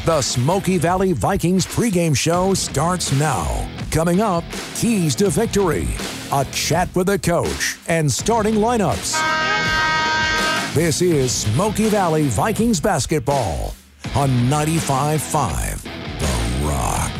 The Smoky Valley Vikings pregame show starts now. Coming up, keys to victory, a chat with the coach, and starting lineups. This is Smoky Valley Vikings basketball on 95.5 The Rock.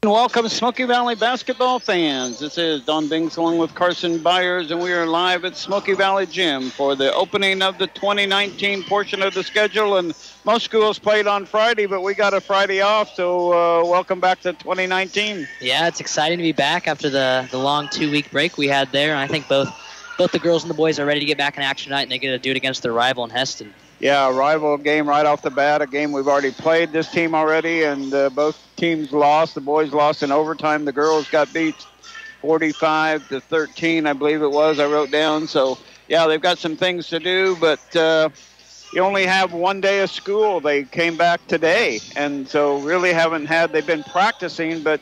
Welcome, Smoky Valley basketball fans. This is Don Bings along with Carson Byers, and we are live at Smoky Valley Gym for the opening of the 2019 portion of the schedule. And most schools played on Friday, but we got a Friday off, so welcome back to 2019. Yeah, it's exciting to be back after the long 2-week break we had there. And I think both the girls and the boys are ready to get back in action tonight, and they get to do it against their rival in Hesston. Yeah, a rival game right off the bat, a game we've already played this team already, and both teams lost. The boys lost in overtime. The girls got beat 45-13, I believe it was, I wrote down. So, yeah, they've got some things to do, but you only have one day of school. They came back today, and so really they've been practicing, but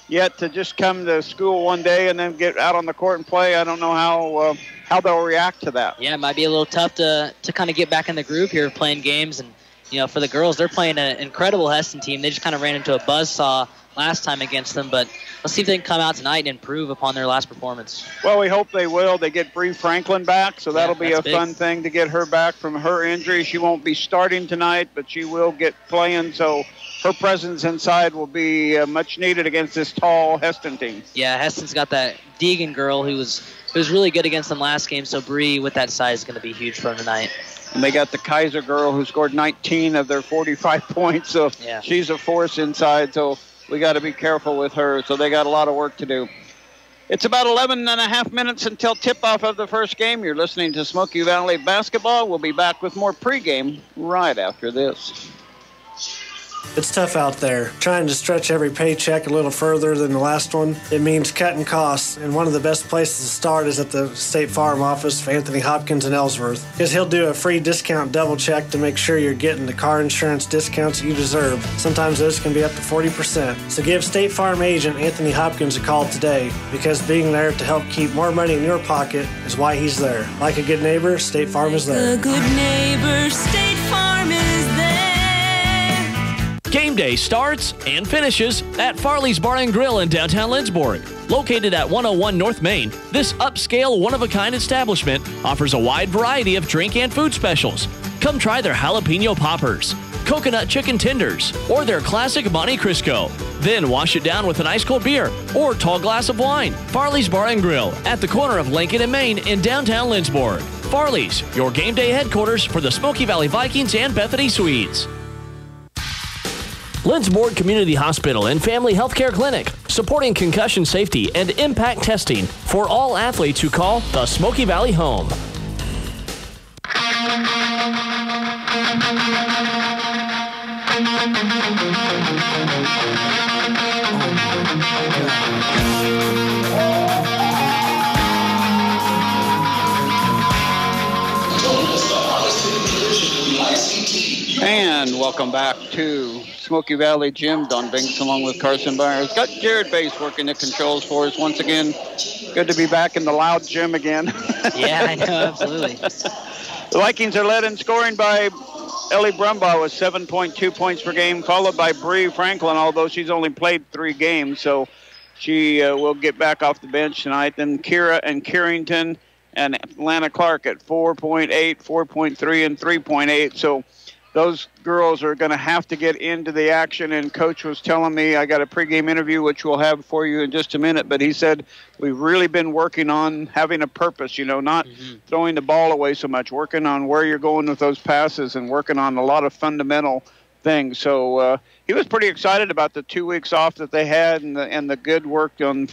yet to just come to school one day and then get out on the court and play, I don't know how they'll react to that. Yeah, it might be a little tough to kind of get back in the groove here playing games. And, you know, for the girls, they're playing an incredible Hesston team. They just kind of ran into a buzzsaw last time against them, but let's see if they can come out tonight and improve upon their last performance. Well, we hope they will. They get Bree Franklin back, so that'll be a fun thing to get her back from her injury. She won't be starting tonight, but she will get playing, so her presence inside will be much needed against this tall Hesston team. Yeah, Hesston's got that Deegan girl who was really good against them last game, so Bree with that size is going to be huge for them tonight. And they got the Kaiser girl who scored 19 of their 45 points, so she's a force inside, so we got to be careful with her. So they got a lot of work to do. It's about 11 and a half minutes until tip-off of the first game. You're listening to Smoky Valley Basketball. We'll be back with more pregame right after this. It's tough out there. Trying to stretch every paycheck a little further than the last one, it means cutting costs, and one of the best places to start is at the State Farm office of Anthony Hopkins in Ellsworth, because he'll do a free discount double check to make sure you're getting the car insurance discounts you deserve. Sometimes those can be up to 40%. So give State Farm agent Anthony Hopkins a call today, because being there to help keep more money in your pocket is why he's there. Like a good neighbor, State Farm is there. A good neighbor, State Farm is there. Game day starts and finishes at Farley's Bar and Grill in downtown Lindsborg. Located at 101 North Main, this upscale, one-of-a-kind establishment offers a wide variety of drink and food specials. Come try their jalapeno poppers, coconut chicken tenders, or their classic Monte Cristo. Then wash it down with an ice-cold beer or tall glass of wine. Farley's Bar and Grill at the corner of Lincoln and Main in downtown Lindsborg. Farley's, your game day headquarters for the Smoky Valley Vikings and Bethany Swedes. Lindsborg Community Hospital and Family Healthcare Clinic, supporting concussion safety and impact testing for all athletes who call the Smoky Valley home. And welcome back to Smoky Valley Gym. Don Binks along with Carson Byers. Got Jared Bass working the controls for us once again. Good to be back in the loud gym again. Yeah, I know, absolutely. The Vikings are led in scoring by Ellie Brumbaugh with 7.2 points per game, followed by Bree Franklin, although she's only played 3 games, so she will get back off the bench tonight. Then Kira and Carrington and Lana Clark at 4.8, 4.3, and 3.8. So those girls are going to have to get into the action, and Coach was telling me, I got a pregame interview, which we'll have for you in just a minute, but he said we've really been working on having a purpose, you know, not throwing the ball away so much, working on where you're going with those passes and working on a lot of fundamental things. So he was pretty excited about the 2 weeks off that they had and the good work on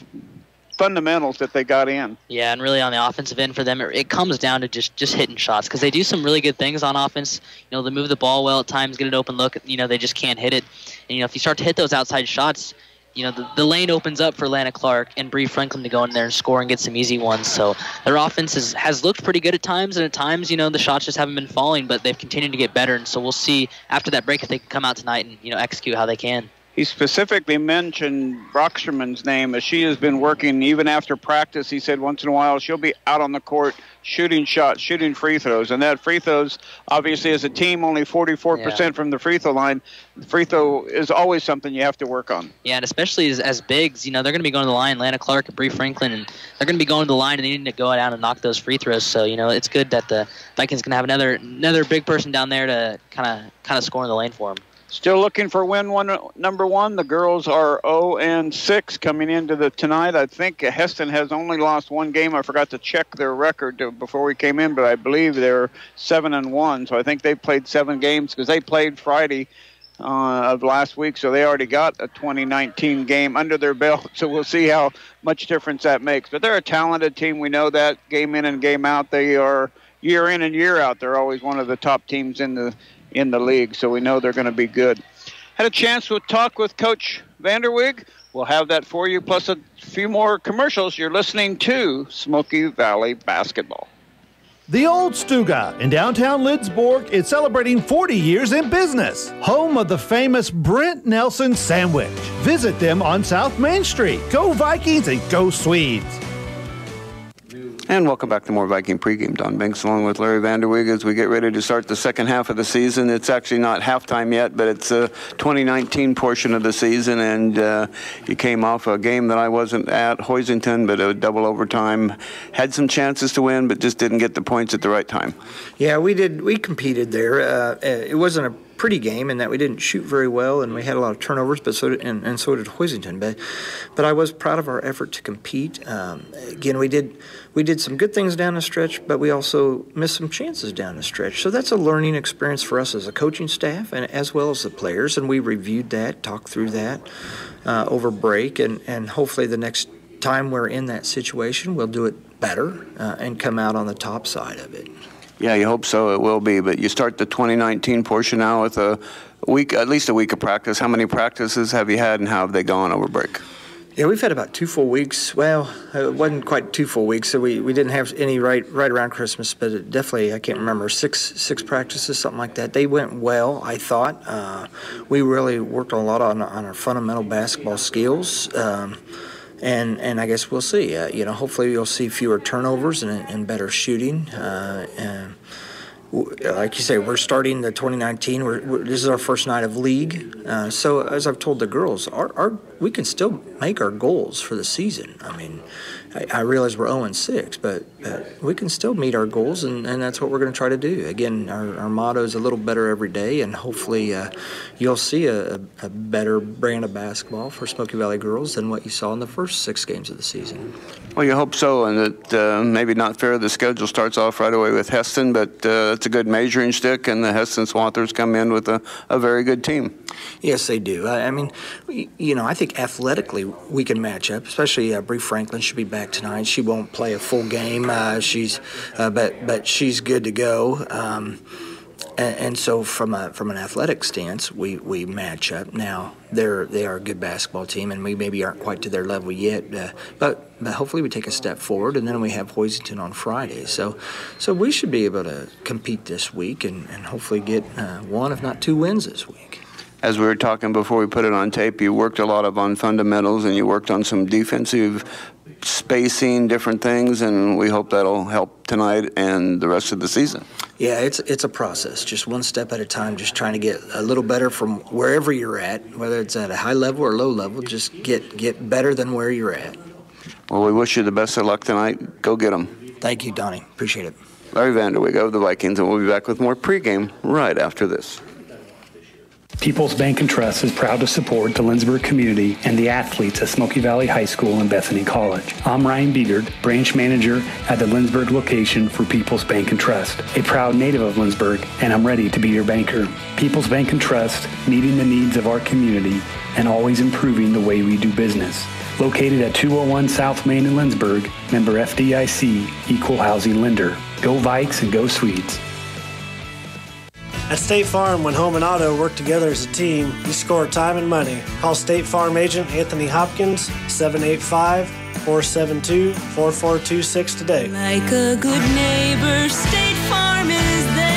fundamentals that they got in. Yeah, and really on the offensive end for them, it comes down to just hitting shots, because they do some really good things on offense. You know, they move the ball well at times, get an open look. You know, they just can't hit it. And, you know, if you start to hit those outside shots, you know, the lane opens up for Lana Clark and Bree Franklin to go in there and score and get some easy ones. So their offense has looked pretty good at times, and at times, you know, the shots just haven't been falling, but they've continued to get better. And so we'll see after that break if they can come out tonight and, you know, execute how they can. He specifically mentioned Brocksherman's name, as she has been working even after practice. He said once in a while she'll be out on the court. shooting shots, shooting free throws. And that free throws, obviously, as a team, only 44% from the free throw line. The free throw is always something you have to work on. Yeah, and especially as bigs, they're going to be going to the line. Lana Clark and Bree Franklin, and they're going to be going to the line, and they need to go out and knock those free throws. So, it's good that the Vikings can have another big person down there to kind of score in the lane for them. Still looking for number one. The girls are 0-6 coming into tonight. I think Hesston has only lost one game. I forgot to check their record before we came in, but I believe they're 7-1. So I think they played 7 games because they played Friday of last week. So they already got a 2019 game under their belt. So we'll see how much difference that makes. But they're a talented team. We know that game in and game out. They are year in and year out. They're always one of the top teams in the league, so we know they're going to be good. Had a chance to talk with Coach Vanderweg. We'll have that for you, plus a few more commercials. You're listening to Smoky Valley Basketball. The Old Stuga in downtown Lindsborg is celebrating 40 years in business. Home of the famous Brent Nelson sandwich. Visit them on South Main Street. Go Vikings and go Swedes. And welcome back to more Viking pregame. Don Banks along with Larry Vanderweg as we get ready to start the second half of the season. It's actually not halftime yet, but it's a 2019 portion of the season. And you came off a game that I wasn't at, Hoisington, but a double overtime. Had some chances to win, but just didn't get the points at the right time. Yeah, we did. We competed there. It wasn't a pretty game in that we didn't shoot very well and we had a lot of turnovers, but so did Hoisington. But I was proud of our effort to compete. Again, we did some good things down the stretch, but we also missed some chances down the stretch. So that's a learning experience for us as a coaching staff and as well as the players. And we reviewed that, talked through that over break, and hopefully the next time we're in that situation, we'll do it better and come out on the top side of it. Yeah, you hope so. It will be. But you start the 2019 portion now with at least a week of practice. How many practices have you had, and how have they gone over break? Yeah, we've had about 2 full weeks. Well, it wasn't quite 2 full weeks, so we didn't have any right around Christmas, but it definitely, I can't remember, six practices, something like that. They went well, I thought. We really worked a lot on our fundamental basketball skills. And I guess we'll see. Hopefully you'll see fewer turnovers and better shooting. Like you say, we're starting the 2019. This is our first night of league. So as I've told the girls, we can still make our goals for the season. I mean, I realize we're 0-6, but we can still meet our goals, and that's what we're going to try to do. Again, our motto is a little better every day, and hopefully you'll see a better brand of basketball for Smoky Valley girls than what you saw in the first 6 games of the season. Well, you hope so, and that maybe not fair. The schedule starts off right away with Hesston, but it's a good measuring stick, and the Hesston Swathers come in with a very good team. Yes, they do. I mean, I think athletically we can match up, especially Bree Franklin should be back tonight. She won't play a full game. But she's good to go. And so from an athletic stance, we match up. Now they are a good basketball team, and we maybe aren't quite to their level yet. But hopefully we take a step forward, and then we have Hoisington on Friday. So we should be able to compete this week and hopefully get 1, if not 2 wins this week. As we were talking before we put it on tape, you worked a lot on fundamentals, and you worked on some defensive spacing, different things, and we hope that'll help tonight and the rest of the season. Yeah, it's a process, just one step at a time, just trying to get a little better from wherever you're at, whether it's at a high level or low level, just get better than where you're at. Well, we wish you the best of luck tonight. Go get them. Thank you, Donnie. Appreciate it. Larry Vanderweg of the Vikings, and we'll be back with more pregame right after this. People's Bank and Trust is proud to support the Lindsborg community and the athletes at Smoky Valley High School and Bethany College. I'm Ryan Beegard, branch manager at the Lindsborg location for People's Bank and Trust, a proud native of Lindsborg, and I'm ready to be your banker. People's Bank and Trust, meeting the needs of our community and always improving the way we do business. Located at 201 South Main in Lindsborg, member FDIC, equal housing lender. Go Vikes and go Swedes. At State Farm, when home and auto work together as a team, you score time and money. Call State Farm agent Anthony Hopkins, 785-472-4426 today. Like a good neighbor, State Farm is there.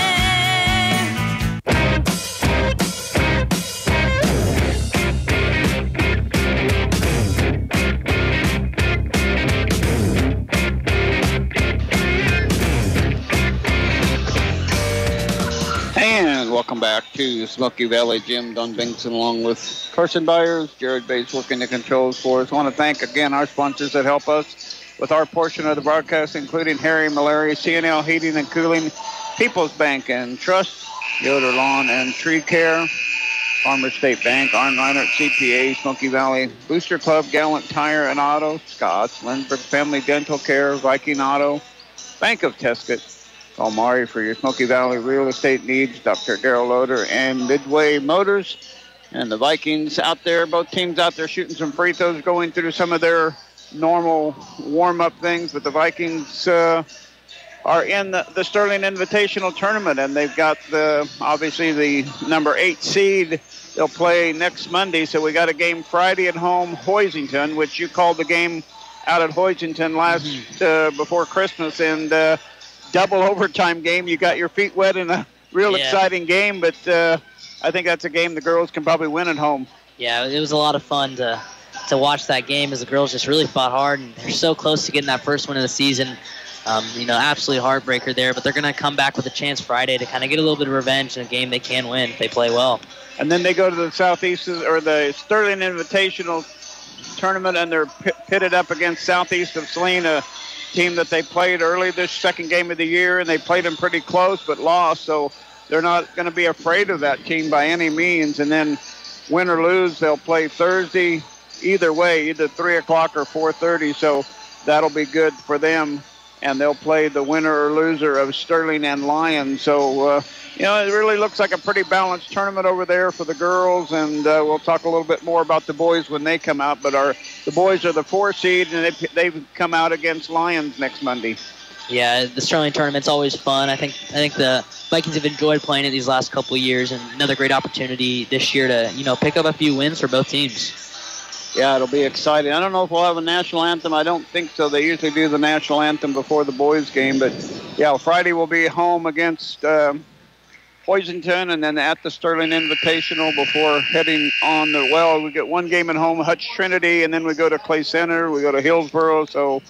welcome back to Smoky Valley Gym. Don Bengtson along with Carson Byers. Jared Bates working the controls for us. I want to thank again our sponsors that help us with our portion of the broadcast, including Harry Malaria, CNL Heating and Cooling, People's Bank and Trust, Yoder Lawn and Tree Care, Farmer State Bank, Arn Reinert CPA, Smoky Valley Booster Club, Gallant Tire and Auto, Scott's, Lindbergh Family Dental Care, Viking Auto, Bank of Tescott. Call Mari for your Smoky Valley real estate needs, Dr. Darrell Loader and Midway Motors. And the Vikings out there, both teams out there shooting some free throws, going through some of their normal warm-up things. But the Vikings are in the Sterling Invitational Tournament, and they've got obviously the number 8 seed. They'll play next Monday, so we got a game Friday at home, Hoisington, which you called the game out at Hoisington last before Christmas, and double overtime game. You got your feet wet in a real exciting game, but I think that's a game the girls can probably win at home. Yeah, it was a lot of fun to watch that game as the girls just really fought hard, and they're so close to getting that first win of the season. Absolutely heartbreaker there, but they're going to come back with a chance Friday to kind of get a little bit of revenge in a game they can win if they play well. And then they go to the Southeast or the Sterling Invitational Tournament, and they're pitted up against Southeast of Saline, team that they played early this second game of the year, and they played them pretty close but lost, so they're not going to be afraid of that team by any means. And then win or lose, they'll play Thursday either way, either 3 o'clock or 4:30, so that'll be good for them. And they'll play the winner or loser of Sterling and Lions. So, it really looks like a pretty balanced tournament over there for the girls, and we'll talk a little bit more about the boys when they come out. But the boys are the 4 seed, and they've come out against Lions next Monday. Yeah, the Sterling tournament's always fun. I think the Vikings have enjoyed playing it these last couple of years, and another great opportunity this year to pick up a few wins for both teams. Yeah, it'll be exciting. I don't know if we'll have a national anthem. I don't think so. They usually do the national anthem before the boys' game. But, yeah, Friday we'll be home against Hoisington, and then at the Sterling Invitational before heading on we get one game at home, Hutch Trinity, and then we go to Clay Center. We go to Hillsboro. So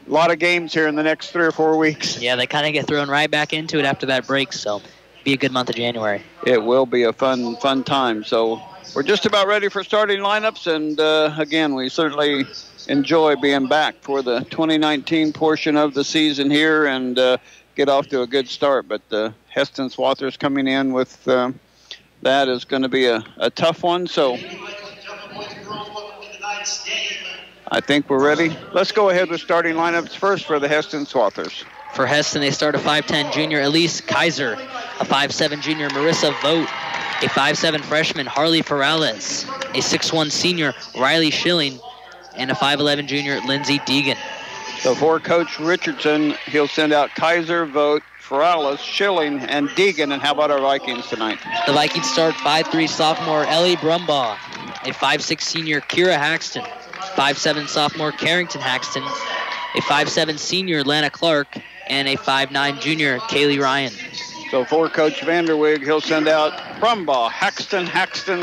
a lot of games here in the next 3 or 4 weeks. Yeah, they kind of get thrown right back into it after that break. So be a good month of January. It will be a fun time. So we're just about ready for starting lineups, and again, we certainly enjoy being back for the 2019 portion of the season here and get off to a good start. But Hesston Swathers coming in with that is going to be a tough one. So I think we're ready. Let's go ahead with starting lineups first for the Hesston Swathers. For Hesston, they start a 5'10 junior Elise Kaiser, a 5'7 junior Marissa Vogt, a 5'7 freshman Harley Perales, a 6'1 senior Riley Schilling, and a 5'11 junior Lindsey Deegan. So for Coach Richardson, he'll send out Kaiser, Vogt, Perales, Schilling, and Deegan. And how about our Vikings tonight? The Vikings start 5'3 sophomore Ellie Brumbaugh, a 5'6 senior Kira Haxton, 5'7 sophomore Carrington Haxton, a 5'7 senior Lana Clark, and a 5'9 junior Kaylee Ryan. So for Coach Vanderwig, he'll send out Brumbaugh, Haxton,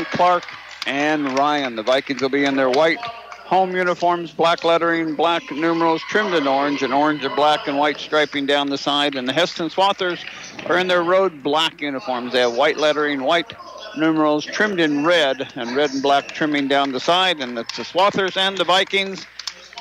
Clark, and Ryan. The Vikings will be in their white home uniforms, black lettering, black numerals trimmed in orange, and orange and black and white striping down the side. And the Hesston Swathers are in their road black uniforms. They have white lettering, white numerals trimmed in red, and red and black trimming down the side. And it's the Swathers and the Vikings.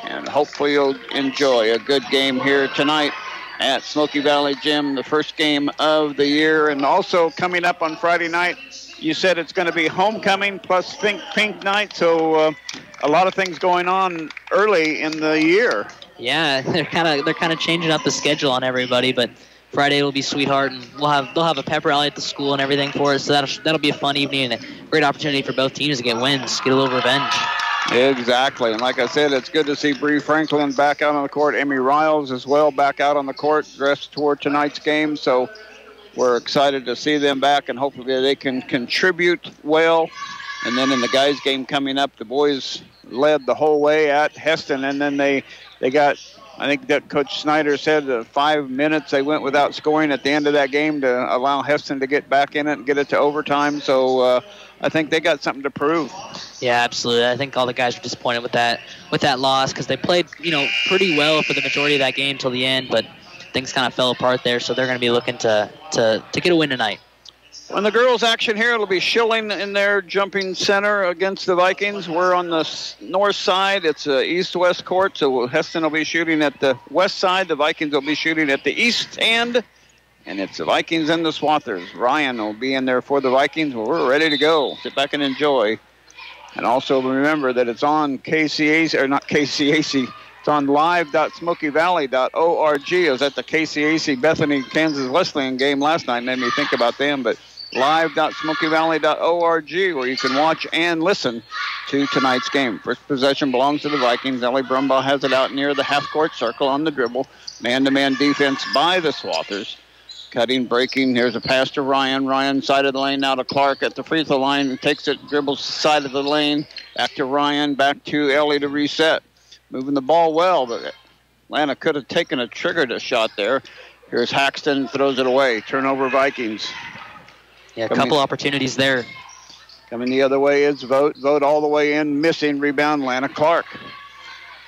And hopefully you'll enjoy a good game here tonight at Smoky Valley Gym, the first game of the year. And also coming up on Friday night, you said it's going to be homecoming plus pink night, so a lot of things going on early in the year. Yeah, they're kind of changing up the schedule on everybody, but Friday will be Sweetheart, and they'll have a pep rally at the school and everything for us, so that'll be a fun evening and a great opportunity for both teams to get wins, get a little revenge. Exactly, and like I said, it's good to see Bree Franklin back out on the court. Emmy Riles as well back out on the court, dressed toward tonight's game. So we're excited to see them back, and hopefully they can contribute well. And then in the guys' game coming up, the boys led the whole way at Hesston, and then they got, I think that Coach Snyder said 5 minutes they went without scoring at the end of that game to allow Hesston to get back in it and get it to overtime. So I think they got something to prove. Yeah, absolutely. I think all the guys were disappointed with that loss because they played, pretty well for the majority of that game till the end, but things kind of fell apart there. So they're going to be looking to get a win tonight. On the girls' action here, it'll be Schilling in their jumping center against the Vikings. We're on the north side. It's a east-west court, so Hesston will be shooting at the west side. The Vikings will be shooting at the east end, and it's the Vikings and the Swathers. Ryan will be in there for the Vikings. Well, we're ready to go. Sit back and enjoy. And also remember that it's on KCAC, or not KCAC, it's on live.smokyvalley.org. I was at the KCAC Bethany, Kansas Wesleyan game last night. Made me think about them, but live.smokyvalley.org, where you can watch and listen to tonight's game. First possession belongs to the Vikings. Ellie Brumbaugh has it out near the half-court circle on the dribble. Man-to-man defense by the Swathers. Cutting, breaking. Here's a pass to Ryan. Ryan, side of the lane, now to Clark at the free throw line. Takes it, dribbles side of the lane. Back to Ryan, back to Ellie to reset. Moving the ball well, but Atlanta could have taken a triggered shot there. Here's Haxton, throws it away. Turnover Vikings. Yeah, a couple opportunities there. Coming the other way is Vogt. Vogt all the way in, missing. Rebound, Lana Clark.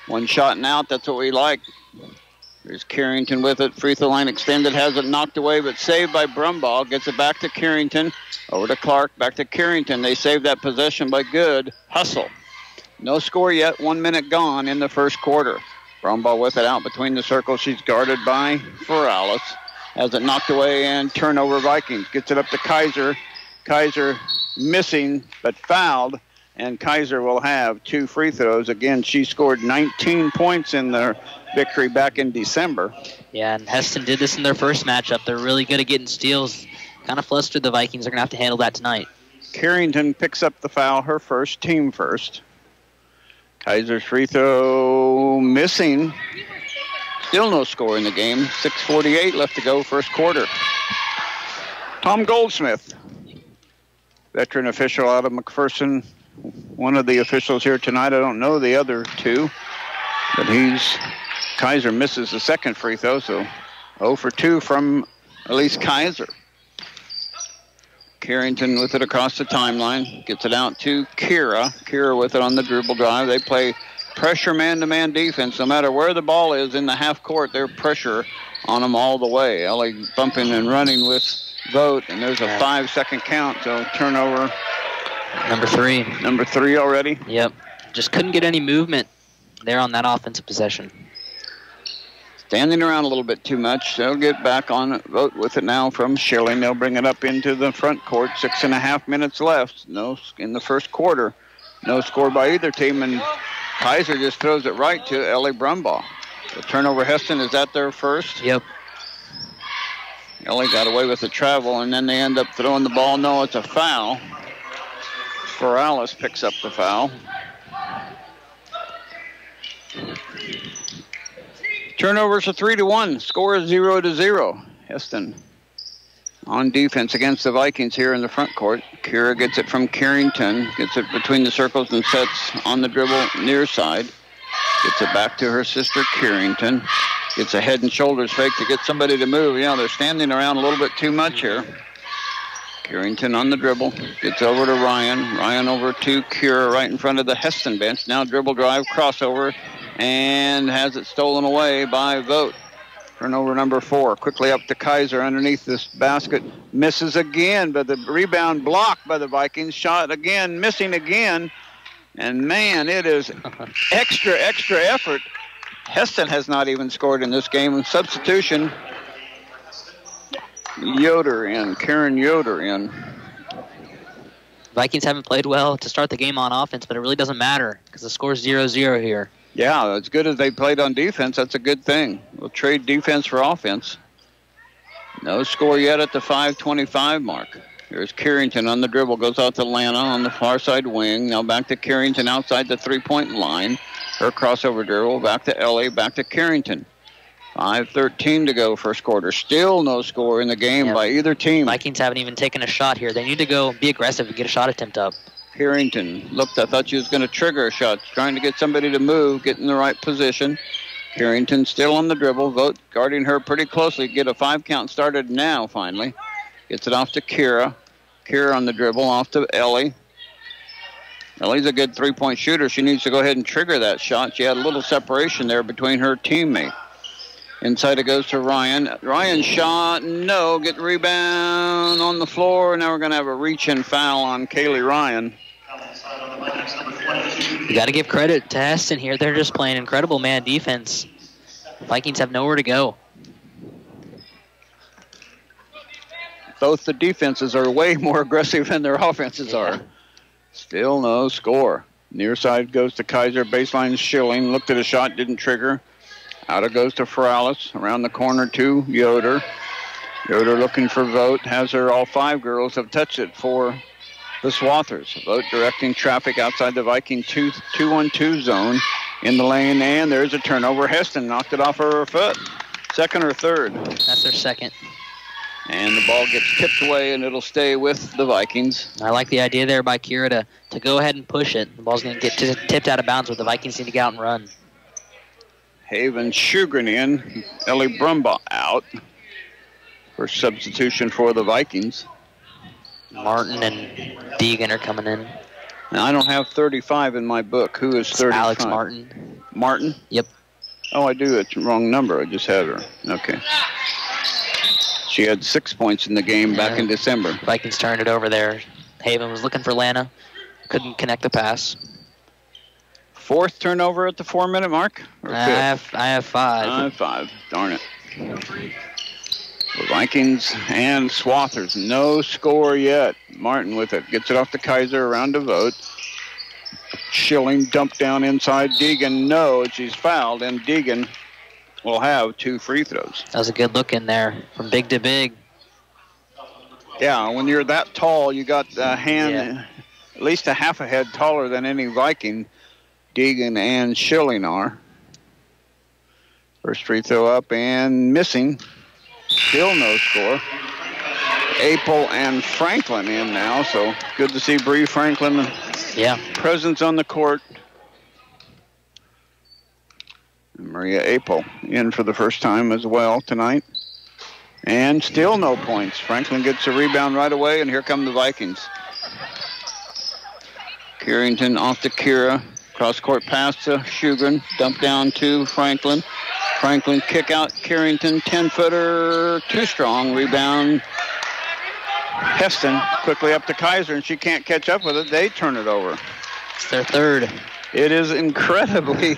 One shot and out, that's what we like. There's Carrington with it. Free throw line extended, has it knocked away, but saved by Brumbaugh. Gets it back to Carrington. Over to Clark, back to Carrington. They saved that possession by good hustle. No score yet, 1 minute gone in the first quarter. Brumbaugh with it out between the circles. She's guarded by Ferralis. Has it knocked away, and turnover Vikings. Gets it up to Kaiser. Kaiser missing, but fouled, and Kaiser will have 2 free throws. Again, she scored 19 points in their victory back in December. Yeah, and Hesston did this in their first matchup. They're really good at getting steals. Kind of flustered the Vikings. Are going to have to handle that tonight. Carrington picks up the foul, her first, team first. Kaiser's free throw missing. Still no score in the game. 6:48 left to go, first quarter. Tom Goldsmith, veteran official out of McPherson. One of the officials here tonight. I don't know the other two, but Kaiser misses the second free throw, so 0 for 2 from Elise Kaiser. Carrington with it across the timeline. Gets it out to Kira. Kira with it on the dribble drive. They play pressure man-to-man defense. No matter where the ball is in the half court, they're pressure on them all the way. Ellie bumping and running with Vogt, and there's a 5-second count, so turnover. Number 3. Number 3 already? Yep. Just couldn't get any movement there on that offensive possession. Standing around a little bit too much. They'll get back on Vogt with it now from Schilling. They'll bring it up into the front court. 6.5 minutes left. No in the first quarter. No score by either team, and Kaiser just throws it right to Ellie Brumbaugh. The turnover, Hesston, is that their first? Yep. Ellie got away with the travel, and then they end up throwing the ball. No, it's a foul. Ferralis picks up the foul. Turnovers are 3-1. Score is 0-0. Hesston on defense against the Vikings here in the front court. Kira gets it from Carrington. Gets it between the circles and sets on the dribble near side. Gets it back to her sister Carrington. Gets a head and shoulders fake to get somebody to move. You know, they're standing around a little bit too much here. Carrington on the dribble. Gets over to Ryan. Ryan over to Kira right in front of the Hesston bench. Now dribble drive, crossover, and has it stolen away by Vogt. Turnover number 4. Quickly up to Kaiser underneath this basket. Misses again, but the rebound blocked by the Vikings. Shot again, missing again. And, man, it is extra effort. Hesston has not even scored in this game. And substitution, Yoder in, Karen Yoder in. Vikings haven't played well to start the game on offense, but it really doesn't matter because the score's 0-0 here. Yeah, as good as they played on defense, that's a good thing. We'll trade defense for offense. No score yet at the 5:25 mark. Here's Carrington on the dribble, goes out to Lana on the far side wing. Now back to Carrington outside the three-point line. Her crossover dribble, back to Ellie, back to Carrington. 5:13 to go first quarter. Still no score in the game by either team. Vikings haven't even taken a shot here. They need to go be aggressive and get a shot attempt up. Carrington looked, I thought she was going to trigger a shot. Trying to get somebody to move, get in the right position. Carrington still on the dribble. Vogt guarding her pretty closely. Get a 5 count started now, finally. Gets it off to Kira. Kira on the dribble, off to Ellie. Ellie's a good three-point shooter. She needs to go ahead and trigger that shot. She had a little separation there between her teammate. Inside it goes to Ryan. Ryan shot, no, get the rebound on the floor. Now we're going to have a reach-in foul on Kaylee Ryan. You got to give credit to Hesston here. They're just playing incredible man defense. Vikings have nowhere to go. Both the defenses are way more aggressive than their offenses are. Still no score. Near side goes to Kaiser. Baseline Schilling. Looked at a shot, didn't trigger. Out it goes to Ferralis. Around the corner to Yoder. Yoder looking for Vogt. Has her. All 5 girls have touched it for the Swathers. Vogt directing traffic outside the Viking 2-1-2 zone in the lane. And there's a turnover. Hesston knocked it off her foot. Second or third? That's their second. And the ball gets tipped away, and it'll stay with the Vikings. I like the idea there by Kira to go ahead and push it. The ball's going to get tipped out of bounds, but the Vikings need to get out and run. Haven Shugren in. Ellie Brumbaugh out for substitution for the Vikings. Martin and Deegan are coming in. Now, I don't have 35 in my book. Who is 35? Alex Martin. Martin? Yep. Oh, I do. It's the wrong number. I just had her. Okay. She had 6 points in the game back in December. Vikings turned it over there. Haven was looking for Lana. Couldn't connect the pass. 4th turnover at the 4-minute mark? Or I have 5. I have 5. Darn it. The Vikings and Swathers. No score yet. Martin with it. Gets it off to Kaiser. Around to Vogt. Schilling dumped down inside. Deegan, no. She's fouled. And Deegan will have 2 free throws. That was a good look in there from big to big. Yeah, when you're that tall, you got a hand at least a half a head taller than any Viking. Deegan and Schilling are. First free throw up and missing. Still no score. Apel and Franklin in now, so good to see Bree Franklin. Presence on the court. Maria Apel in for the first time as well tonight. And still no points. Franklin gets a rebound right away, and here come the Vikings. Carrington off to Kira. Cross-court pass to Shugren. Dump down to Franklin. Franklin kick out Carrington. 10-footer. Too strong. Rebound. Hesston quickly up to Kaiser, and she can't catch up with it. They turn it over. It's their third. It is incredibly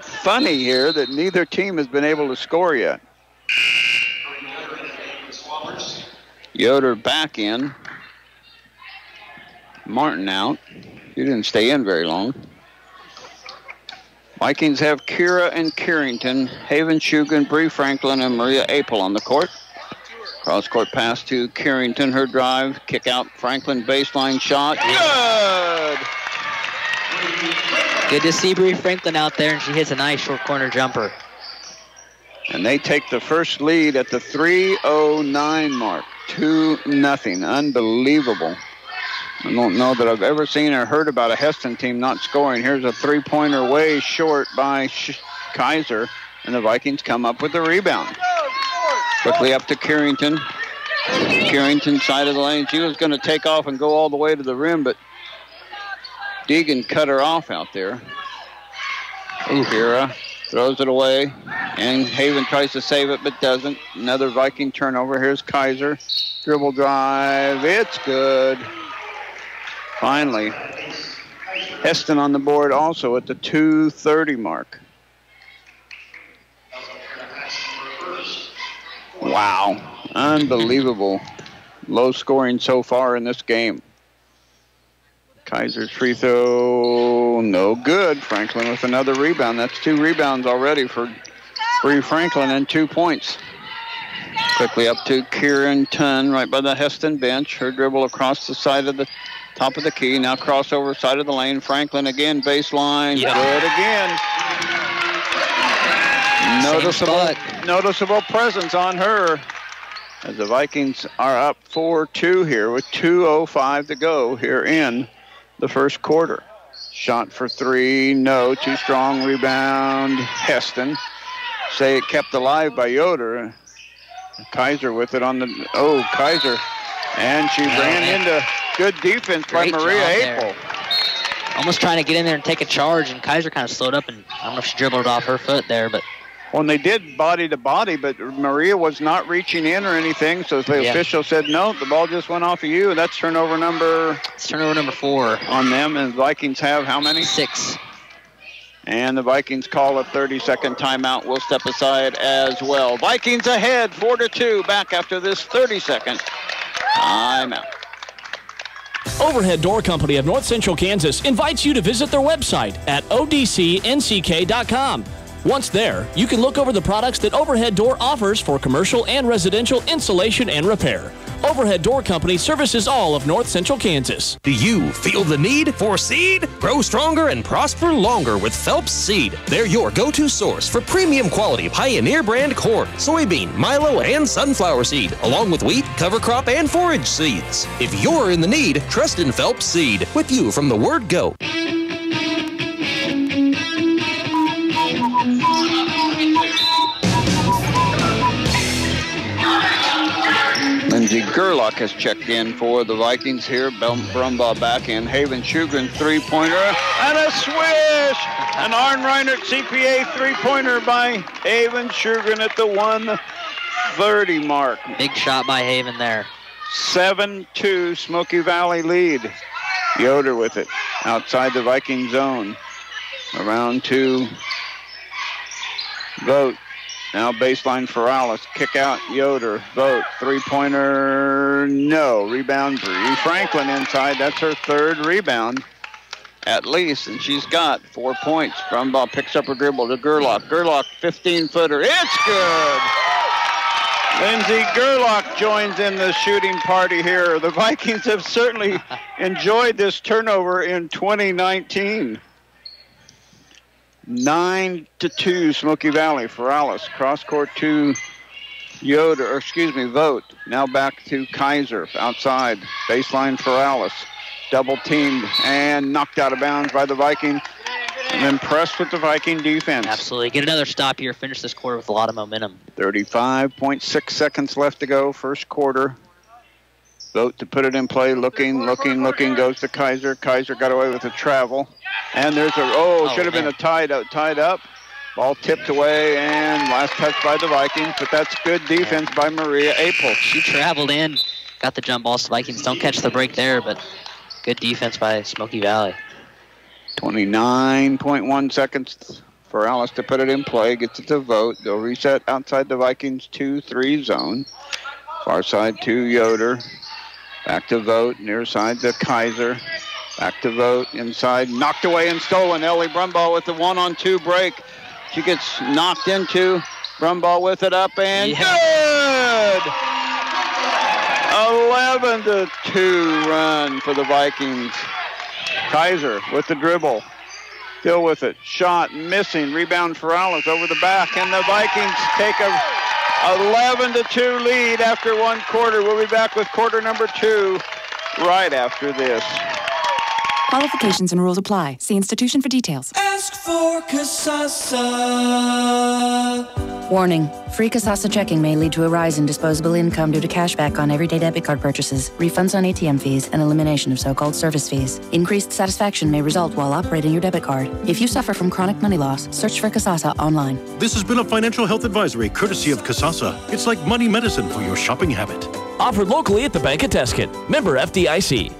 funny here that neither team has been able to score yet. Yoder back in. Martin out. He didn't stay in very long. Vikings have Kira and Carrington, Haven Shugren, Bree Franklin, and Maria Apel on the court. Cross-court pass to Carrington. Her drive. Kick out. Franklin baseline shot. Good! Good to see Bree Franklin out there, and she hits a nice short corner jumper. And they take the first lead at the 3:09 mark. 2-0. Unbelievable. I don't know that I've ever seen or heard about a Hesston team not scoring. Here's a three-pointer way short by Kaiser, and the Vikings come up with the rebound. Quickly up to Carrington. Carrington side of the lane. She was going to take off and go all the way to the rim, but Deegan cut her off out there. Kira throws it away, and Haven tries to save it but doesn't. Another Viking turnover. Here's Kaiser. Dribble drive. It's good. Finally, Hesston on the board also at the 2:30 mark. Wow. Unbelievable. Low scoring so far in this game. Kaiser's free throw, no good. Franklin with another rebound. That's 2 rebounds already for Bree Franklin and 2 points. Quickly up to Carrington right by the Hesston bench. Her dribble across the side of the top of the key. Now crossover side of the lane. Franklin again, baseline. Yeah. Good again. Noticeable presence on her as the Vikings are up 4-2 here with 2:05 to go here in the first quarter. Shot for 3, no, too strong. Rebound, Hesston. Say it kept alive by Yoder. Kaiser with it on the, Kaiser. And she ran into good defense by Maria Apel. Almost trying to get in there and take a charge, and Kaiser kind of slowed up, and I don't know if she dribbled it off her foot there, but Well, they did body to body, but Maria was not reaching in or anything, so the official said, no, the ball just went off of you. That's turnover number 4 on them, and the Vikings have how many? 6. And the Vikings call a 30-second timeout. We'll step aside as well. Vikings ahead, 4-2, back after this 30-second timeout. Overhead Door Company of North Central Kansas invites you to visit their website at odcnck.com. Once there, you can look over the products that Overhead Door offers for commercial and residential installation and repair. Overhead Door Company services all of North Central Kansas. Do you feel the need for seed? Grow stronger and prosper longer with Phelps Seed. They're your go-to source for premium quality Pioneer brand corn, soybean, milo, and sunflower seed, along with wheat, cover crop, and forage seeds. If you're in the need, trust in Phelps Seed. With you from the word go. Lindsey Gerlach has checked in for the Vikings here. Brumbaugh back in. Haven Shugren three-pointer and a swish! An Arn Reinert CPA three-pointer by Haven Shugren at the 1:30 mark. Big shot by Haven there. 7-2 Smoky Valley lead. Yoder with it outside the Viking zone. Around to Vogt. Now baseline for Alice. Kick out Yoder. Vogt. Three-pointer. No. Rebound. Bree Franklin inside. That's her third rebound at least. And she's got 4 points. Brumbaugh picks up her dribble to Gerlach. Gerlach 15-footer. It's good. Lindsey Gerlach joins in the shooting party here. The Vikings have certainly enjoyed this turnover in 2019. 9-2 Smoky Valley for Alice. Cross court to Vogt. Now back to Kaiser outside. Baseline for Alice. Double teamed and knocked out of bounds by the Viking. I'm impressed with the Viking defense. Absolutely. Get another stop here. Finish this quarter with a lot of momentum. 35.6 seconds left to go. First quarter. Vogt to put it in play. Looking. Goes to Kaiser. Kaiser got away with a travel. And there's should have been a tied up. Ball tipped away and last touch by the Vikings. But that's good defense by Maria Apel. She traveled in, got the jump balls to Vikings. Don't catch the break there, but good defense by Smoky Valley. 29.1 seconds for Alice to put it in play. Gets it to Vogt. They'll reset outside the Vikings 2-3 zone. Far side to Yoder. Back to Vogt. Near side to Kaiser. Back to Vogt. Inside. Knocked away and stolen. Ellie Brumbaugh with the 1-on-2 break. She gets knocked into. Brumbaugh with it up and good! 11-2 run for the Vikings. Kaiser with the dribble. Still with it. Shot missing. Rebound for Alice over the back. And the Vikings take a 11-2 lead after one quarter. We'll be back with quarter number 2 right after this. Qualifications and rules apply. See institution for details. Ask for Kasasa. Warning. Free Kasasa checking may lead to a rise in disposable income due to cashback on everyday debit card purchases, refunds on ATM fees, and elimination of so-called service fees. Increased satisfaction may result while operating your debit card. If you suffer from chronic money loss, search for Kasasa online. This has been a financial health advisory courtesy of Kasasa. It's like money medicine for your shopping habit. Offered locally at the Bank of Tuscan. Member FDIC.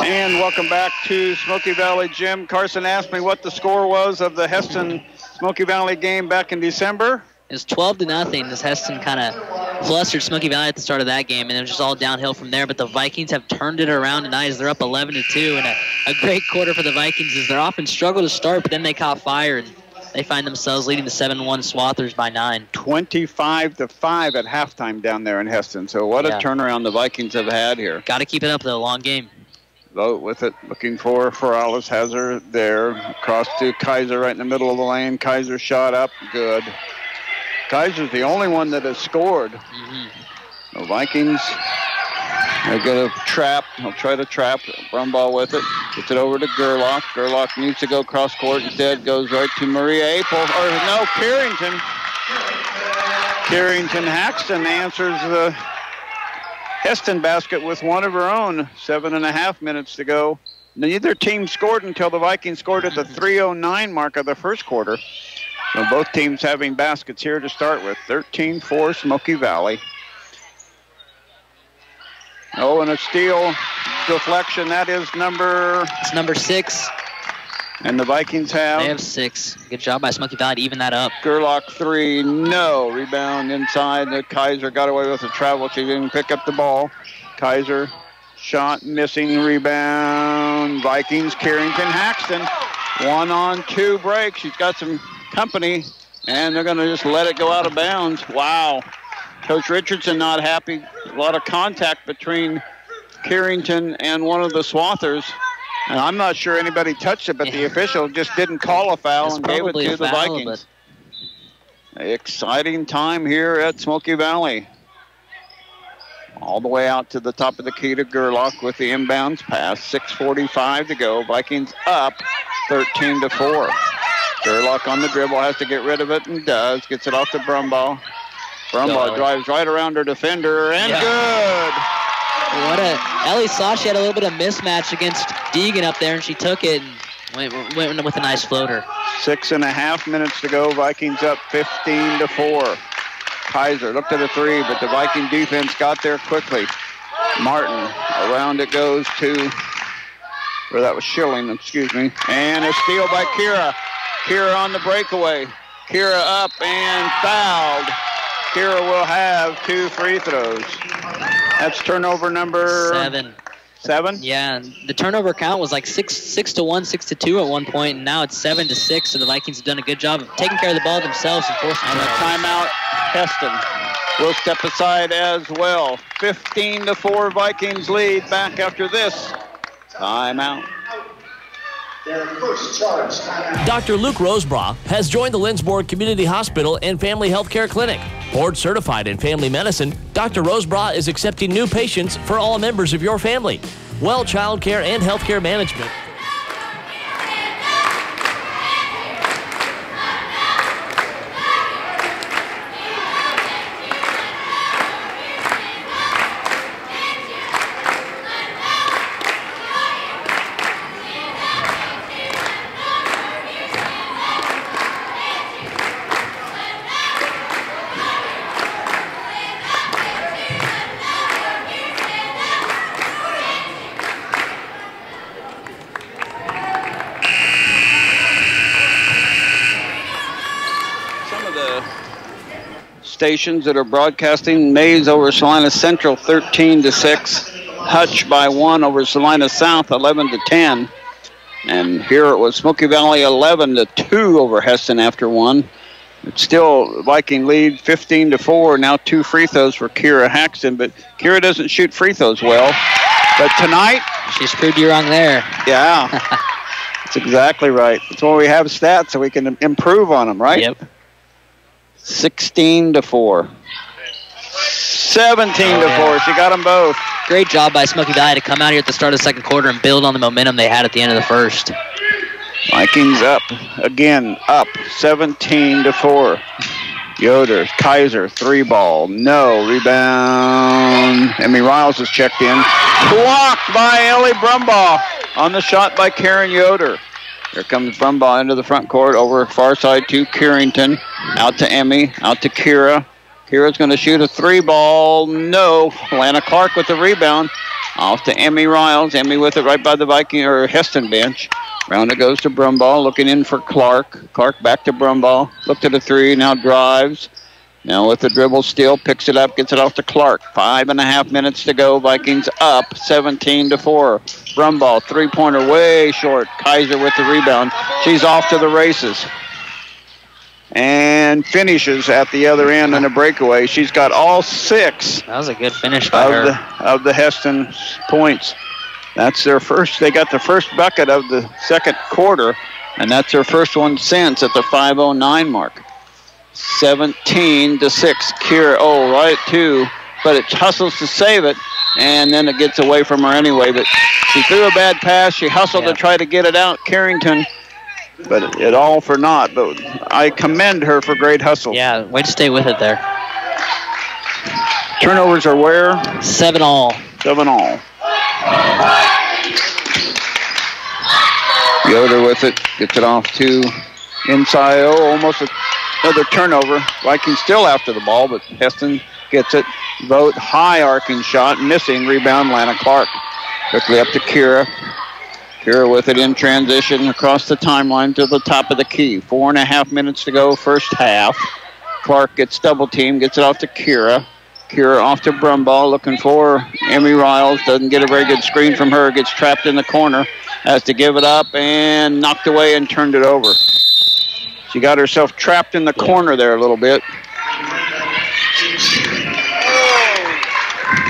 And welcome back to Smoky Valley Gym. Carson asked me what the score was of the Hesston Smoky Valley game back in December. It was 12-0 as Hesston kind of flustered Smoky Valley at the start of that game, and it was just all downhill from there. But the Vikings have turned it around tonight as they're up 11-2, and a great quarter for the Vikings as they're often struggle to start, but then they caught fire, and they find themselves leading the 7-1 Swathers by 9. 25-5 at halftime down there in Hesston. So what a turnaround the Vikings have had here. Got to keep it up, though. Long game. Vogt with it, looking for Alice. Has her there. Across to Kaiser right in the middle of the lane. Kaiser shot up. Good. Kaiser's the only one that has scored. The Vikings They're going to trap. He'll try to trap. Brumbaugh with it. Gets it over to Gerlach. Gerlach needs to go cross court. Instead, goes right to Maria Apel. Or no, Carrington. Carrington Haxton answers the Hesston basket with one of her own. 7.5 minutes to go. Neither team scored until the Vikings scored at the 3:09 mark of the first quarter. So both teams having baskets here to start with. 13-4 Smoky Valley. Oh, and a steal deflection. That is It's number 6. And the Vikings have? They have 6. Good job by Smoky Valley to even that up. Gerlach 3, no. Rebound inside. Kaiser got away with a travel. She didn't pick up the ball. Kaiser shot missing. Rebound. Vikings, Carrington Haxton. 1-on-2 break. She's got some company, and they're going to just let it go out of bounds. Wow. Coach Richardson not happy. A lot of contact between Carrington and one of the Swathers. And I'm not sure anybody touched it, but the official just didn't call a foul and gave it to the Vikings. Exciting time here at Smoky Valley. All the way out to the top of the key to Gerlach with the inbounds pass. 6:45 to go. Vikings up 13-4. Gerlach on the dribble, has to get rid of it, and does. Gets it off to Brumbaugh. Brumbaugh drives right around her defender, and good. Ellie saw she had a little bit of mismatch against Deegan up there, and she took it and went with a nice floater. 6.5 minutes to go. Vikings up 15-4. Kaiser looked at a 3, but the Viking defense got there quickly. Martin, around it goes to, or that was Schilling, excuse me. And a steal by Kira. Kira on the breakaway. Kira up and fouled. Kira will have 2 free throws. That's turnover number 7. 7? Yeah, the turnover count was like 6-1, 6-2 at one point, and now it's 7-6. So the Vikings have done a good job of taking care of the ball themselves and forcing. And a timeout. Hesston will step aside as well. 15-4 Vikings lead. Back after this timeout. Dr. Luke Rosebrough has joined the Lindsborg Community Hospital and Family Health Care Clinic. Board certified in family medicine, Dr. Rosebrough is accepting new patients for all members of your family. Well child care and health care management. Stations that are broadcasting. Mays over Salina Central 13-6. Hutch by 1 over Salina South 11-10. And here it was Smoky Valley 11-2 over Hesston after 1. It's still Viking lead 15-4. Now 2 free throws for Kira Haxton, but Kira doesn't shoot free throws well. But tonight, she's proved you wrong there. Yeah, that's exactly right. That's why we have stats so we can improve on them, right? Yep. 16-4. 17-4. She got them both. Great job by Smoky Valley to come out here at the start of the second quarter and build on the momentum they had at the end of the first. Vikings up again, up 17-4. Yoder, Kaiser, 3-ball, no, rebound. Emmy Riles is checked in. Blocked by Ellie Brumbaugh on the shot by Karen Yoder. Here comes Brumbaugh into the front court, over far side to Carrington. Out to Emmy, out to Kira. Kira's going to shoot a 3-ball, no. Lana Clark with the rebound. Off to Emmy Riles. Emmy with it right by the Viking or Hesston bench. Round it goes to Brumbaugh, looking in for Clark. Clark back to Brumbaugh. Looked at a 3, now drives. Now with the dribble still, picks it up, gets it off to Clark. 5.5 minutes to go. Vikings up 17-4. Brumbaugh, 3-pointer way short. Kaiser with the rebound. She's off to the races. And finishes at the other end in a breakaway. She's got all 6. That was a good finish by her. Of the Hesston points. That's their first. They got the first bucket of the second quarter, and that's their first one since at the 5:09 mark. 17-6. Kira, right at 2, but it hustles to save it. and then it gets away from her anyway. But she threw a bad pass. She hustled to try to get it out, Carrington, but it all for naught. But I commend her for great hustle. Yeah, way to stay with it there. Turnovers are where? 7 all. 7 all. Yoder with it, gets it off to inside. Oh, almost another turnover. Vikings still after the ball, but Hesston gets it. Vote, high arcing shot, missing. Rebound, Lana Clark. Quickly up to Kira. Kira with it in transition across the timeline to the top of the key. 4.5 minutes to go, first half. Clark gets double teamed, gets it off to Kira. Kira off to Brumbaugh, looking for Emmy Riles. Doesn't get a very good screen from her. Gets trapped in the corner. Has to give it up and knocked away and turned it over. She got herself trapped in the corner there a little bit.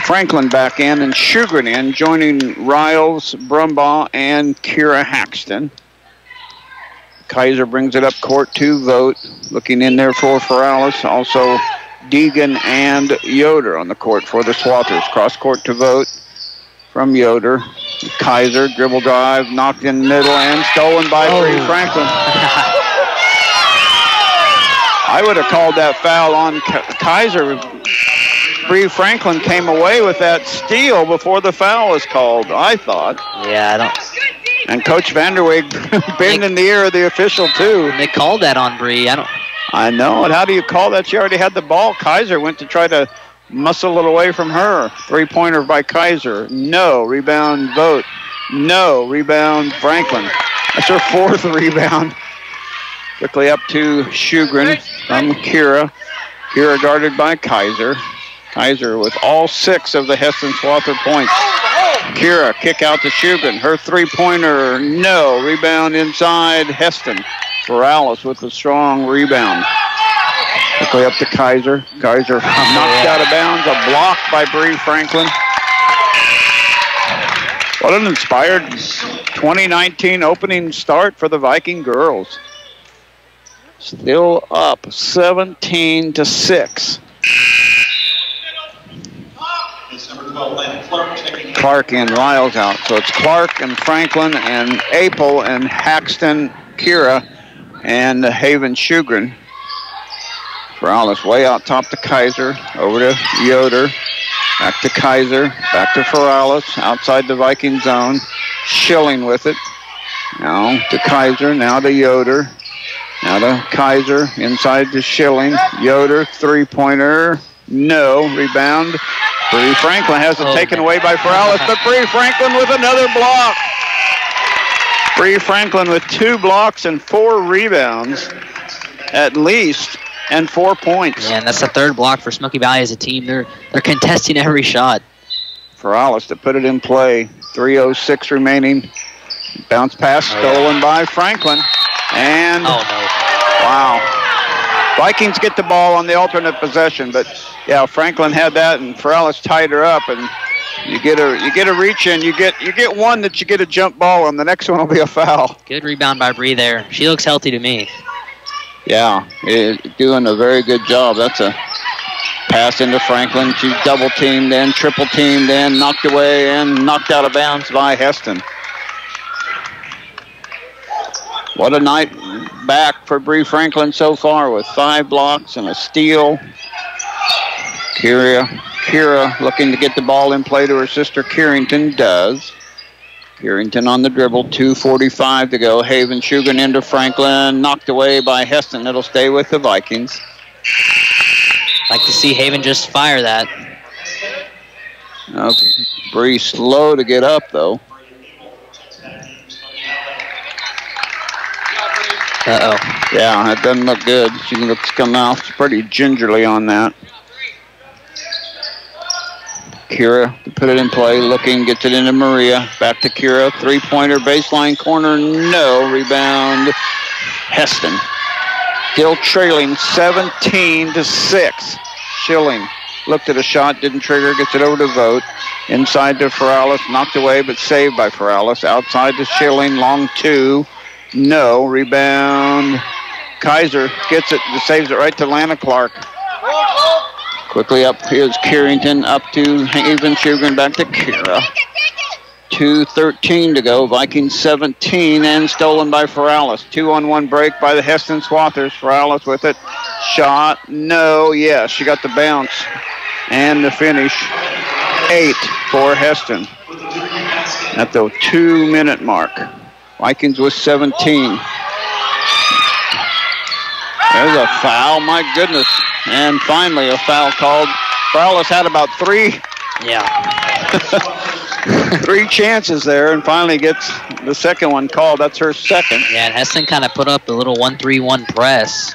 Franklin back in and Shugren in, joining Riles, Brumbaugh, and Kira Haxton. Kaiser brings it up court to Vote. Looking in there for Ferralis. Also Deegan and Yoder on the court for the Swathers. Cross court to Vote from Yoder. Kaiser, dribble drive, knocked in middle and stolen by Bree Franklin. I would have called that foul on Kaiser. Bree Franklin came away with that steal before the foul was called, I thought. Yeah, I don't. And Coach Vanderweg bending the ear of the official, too. They called that on Bree. I know. And how do you call that? She already had the ball. Kaiser went to try to muscle it away from her. 3-pointer by Kaiser. No. Rebound, Vote. No. Rebound, Franklin. That's her 4th rebound. Quickly up to Shugren from Kira. Kira guarded by Kaiser. Kaiser with all 6 of the Hesston Swather points. Kira, kick out to Shugren. Her 3-pointer, no. Rebound inside, Hesston. Ferralis with a strong rebound. Quickly up to Kaiser. Kaiser knocked out of bounds. A block by Bree Franklin. What an inspired 2019 opening start for the Viking girls. Still up 17-6. Clark and Riles out. So it's Clark and Franklin and Apel and Haxton, Kira, and Haven Shugren. Ferralis way out top to Kaiser. Over to Yoder. Back to Kaiser. Back to Ferralis. Outside the Viking zone. Schilling with it. Now to Kaiser. Now to Yoder. Now to Kaiser. Inside to Schilling. Yoder. 3-pointer. No. Rebound. Bree Franklin has it taken away by Ferralis, but Bree Franklin with another block. Bree Franklin with 2 blocks and 4 rebounds, at least, and 4 points. Yeah, and that's the 3rd block for Smoky Valley as a team. They're contesting every shot. Ferralis to put it in play. 3:06 remaining. Bounce pass stolen by Franklin. And wow. Vikings get the ball on the alternate possession, but yeah, Franklin had that, and Ferralis tied her up, and you get a reach in, you get one that you get a jump ball, and the next one will be a foul. Good rebound by Bree there. She looks healthy to me. Yeah, doing a very good job. That's a pass into Franklin. She's double teamed, then triple teamed, then knocked away and knocked out of bounds by Hesston. What a night back for Bree Franklin so far with 5 blocks and a steal. Kira looking to get the ball in play to her sister Carrington does. Carrington on the dribble, 2:45 to go. Haven Shugren into Franklin, knocked away by Hesston. It'll stay with the Vikings. Like to see Haven just fire that. Okay. Bree slow to get up though. Uh-oh. Yeah, that doesn't look good. She looks coming off pretty gingerly on that. Kira to put it in play, looking, gets it into Maria. Back to Kira, 3-pointer, baseline corner, no. Rebound, Hesston. Still trailing 17-6. Schilling looked at a shot, didn't trigger, gets it over to Vote. Inside to Ferralis, knocked away, but saved by Ferralis. Outside to Schilling, long 2. No. Rebound. Kaiser gets it, saves it right to Lana Clark. Quickly up is Carrington, up to Haven Sugar, back to Kira. 2:13 to go. Vikings 17 and stolen by Feralis. 2-on-1 break by the Hesston Swathers. Feralis with it. Shot. No. Yes, she got the bounce. And the finish. 8 for Hesston. At the 2-minute mark. Vikings with 17. There's a foul. My goodness. And finally a foul called. Feralis had about 3. Yeah. 3 chances there, and finally gets the second one called. That's her second. Yeah, and Hesston kind of put up a little 1-3-1 press.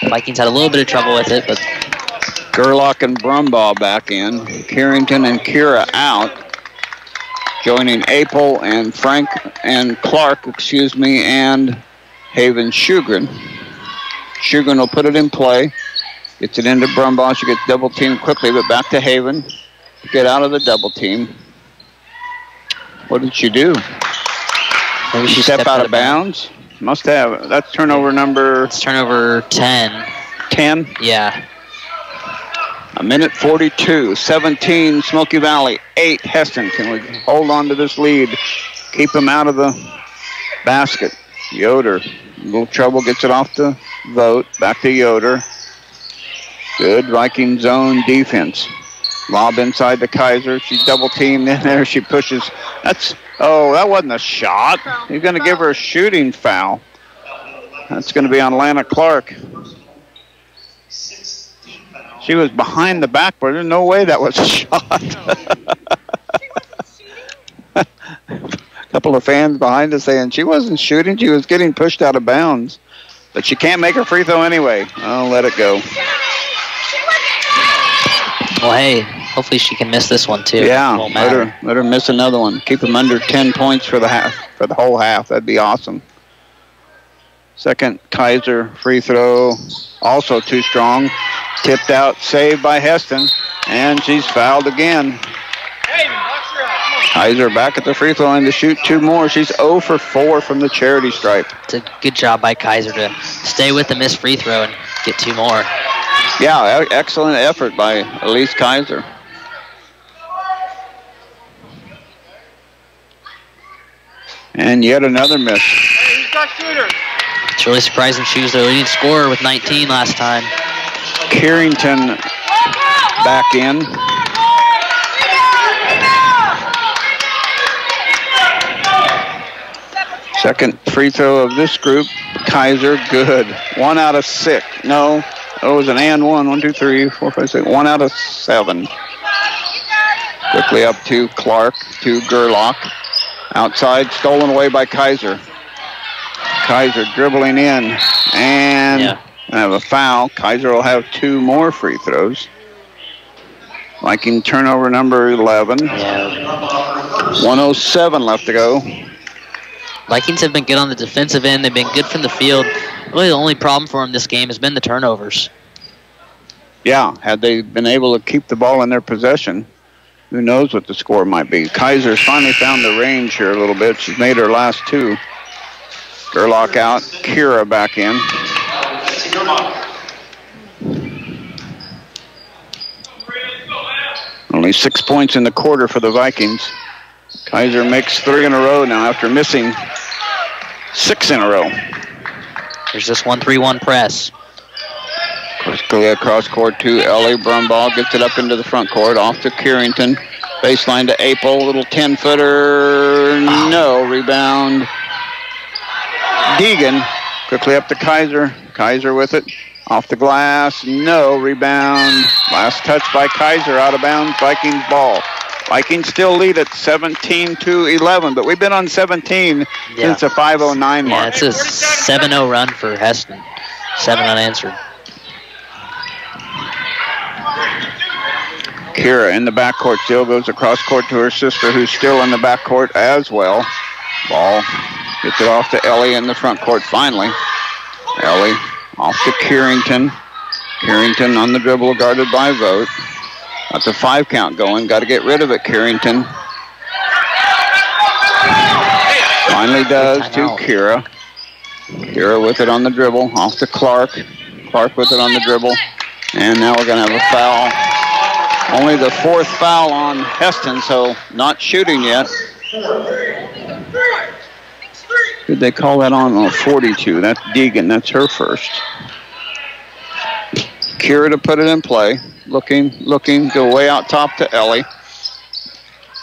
Vikings had a little bit of trouble with it, but Gerlach and Brumbaugh back in. Carrington and Kira out. Joining Apel and Frank and Clark, and Haven Shugren. Shugren will put it in play. Gets it into Brumbaugh. She gets double teamed quickly, but back to Haven. Get out of the double team. What did she do? Maybe she stepped out of bounds. Must have. That's turnover number. It's turnover 10. 10? Yeah. 1:42. 17 Smoky Valley. 8 Hesston. Can we hold on to this lead? Keep them out of the basket. Yoder. A little trouble. Gets it off the Vogt. Back to Yoder. Good Viking zone defense. Lob inside to Kaiser. She's double teamed in there. She pushes. That wasn't a shot. He's going to give her a shooting foul. That's going to be on Lana Clark. She was behind the backboard. There's no way that was a shot. A couple of fans behind us saying she wasn't shooting. She was getting pushed out of bounds. But she can't make her free throw anyway. I'll let it go. Well, hey, hopefully she can miss this one too. Yeah, let her miss another one. Keep them under 10 points for the whole half. That'd be awesome. Second Kaiser free throw, also too strong. Tipped out, saved by Hesston, and she's fouled again. Kaiser back at the free throw line to shoot 2 more. She's 0 for 4 from the charity stripe. It's a good job by Kaiser to stay with the missed free throw and get 2 more. Yeah, excellent effort by Elise Kaiser. And yet another miss. It's really surprising she was the leading scorer with 19 last time. Carrington back in. Second free throw of this group. Kaiser, good. 1 out of 6. No. It was an and 1. 1, 2, 3, 4, 5, 6. 1 out of 7. Quickly up to Clark, to Gerlach. Outside, stolen away by Kaiser. Kaiser dribbling in. And have a foul. Kaiser will have 2 more free throws. Viking turnover number 11. 1:07 left to go. Vikings have been good on the defensive end. They've been good from the field. Really, the only problem for them this game has been the turnovers. Yeah, had they been able to keep the ball in their possession, who knows what the score might be. Kaiser's finally found the range here a little bit. She's made her last 2. Gerlach out, Kira back in. Only 6 points in the quarter for the Vikings. Kaiser makes 3 in a row now after missing 6 in a row. There's this 1-3-1 press. Quickly across court to Ellie. Brumbaugh gets it up into the front court. Off to Carrington. Baseline to Apel. Little 10-footer. No. Rebound. Deegan. Quickly up to Kaiser. Kaiser with it. Off the glass. No. Rebound. Last touch by Kaiser. Out of bounds. Vikings ball. Vikings still lead at 17-11, but we've been on 17 since the 5:09 mark. Yeah, it's a 7-0 run for Hesston. 7 unanswered. Kira in the backcourt still goes across court to her sister, who's still in the backcourt as well. Ball gets it off to Ellie in the front court finally. Ellie off to Carrington. Carrington on the dribble, guarded by Vogt. Got the 5 count going. Got to get rid of it, Carrington. Finally does to Kira. Kira with it on the dribble. Off to Clark. Clark with it on the dribble. And now we're going to have a foul. Only the 4th foul on Hesston, so not shooting yet. Did they call that on 42? That's Deegan. That's her first. Kira to put it in play. Looking, go way out top to Ellie.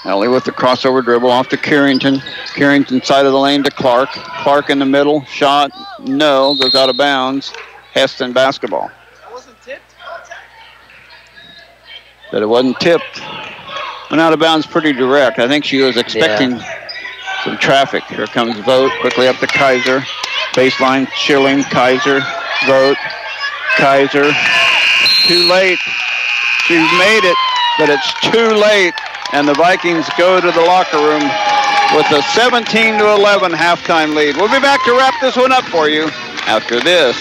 Ellie with the crossover dribble off to Carrington. Carrington side of the lane to Clark. Clark in the middle. Shot, no, goes out of bounds. Hesston basketball. That it wasn't tipped. Went out of bounds pretty direct. I think she was expecting some traffic. Here comes Vogt, quickly up to Kaiser. Baseline, Schilling, Kaiser, Vogt, Kaiser. Too late. She's made it, but it's too late. And the Vikings go to the locker room with a 17-11 halftime lead. We'll be back to wrap this one up for you after this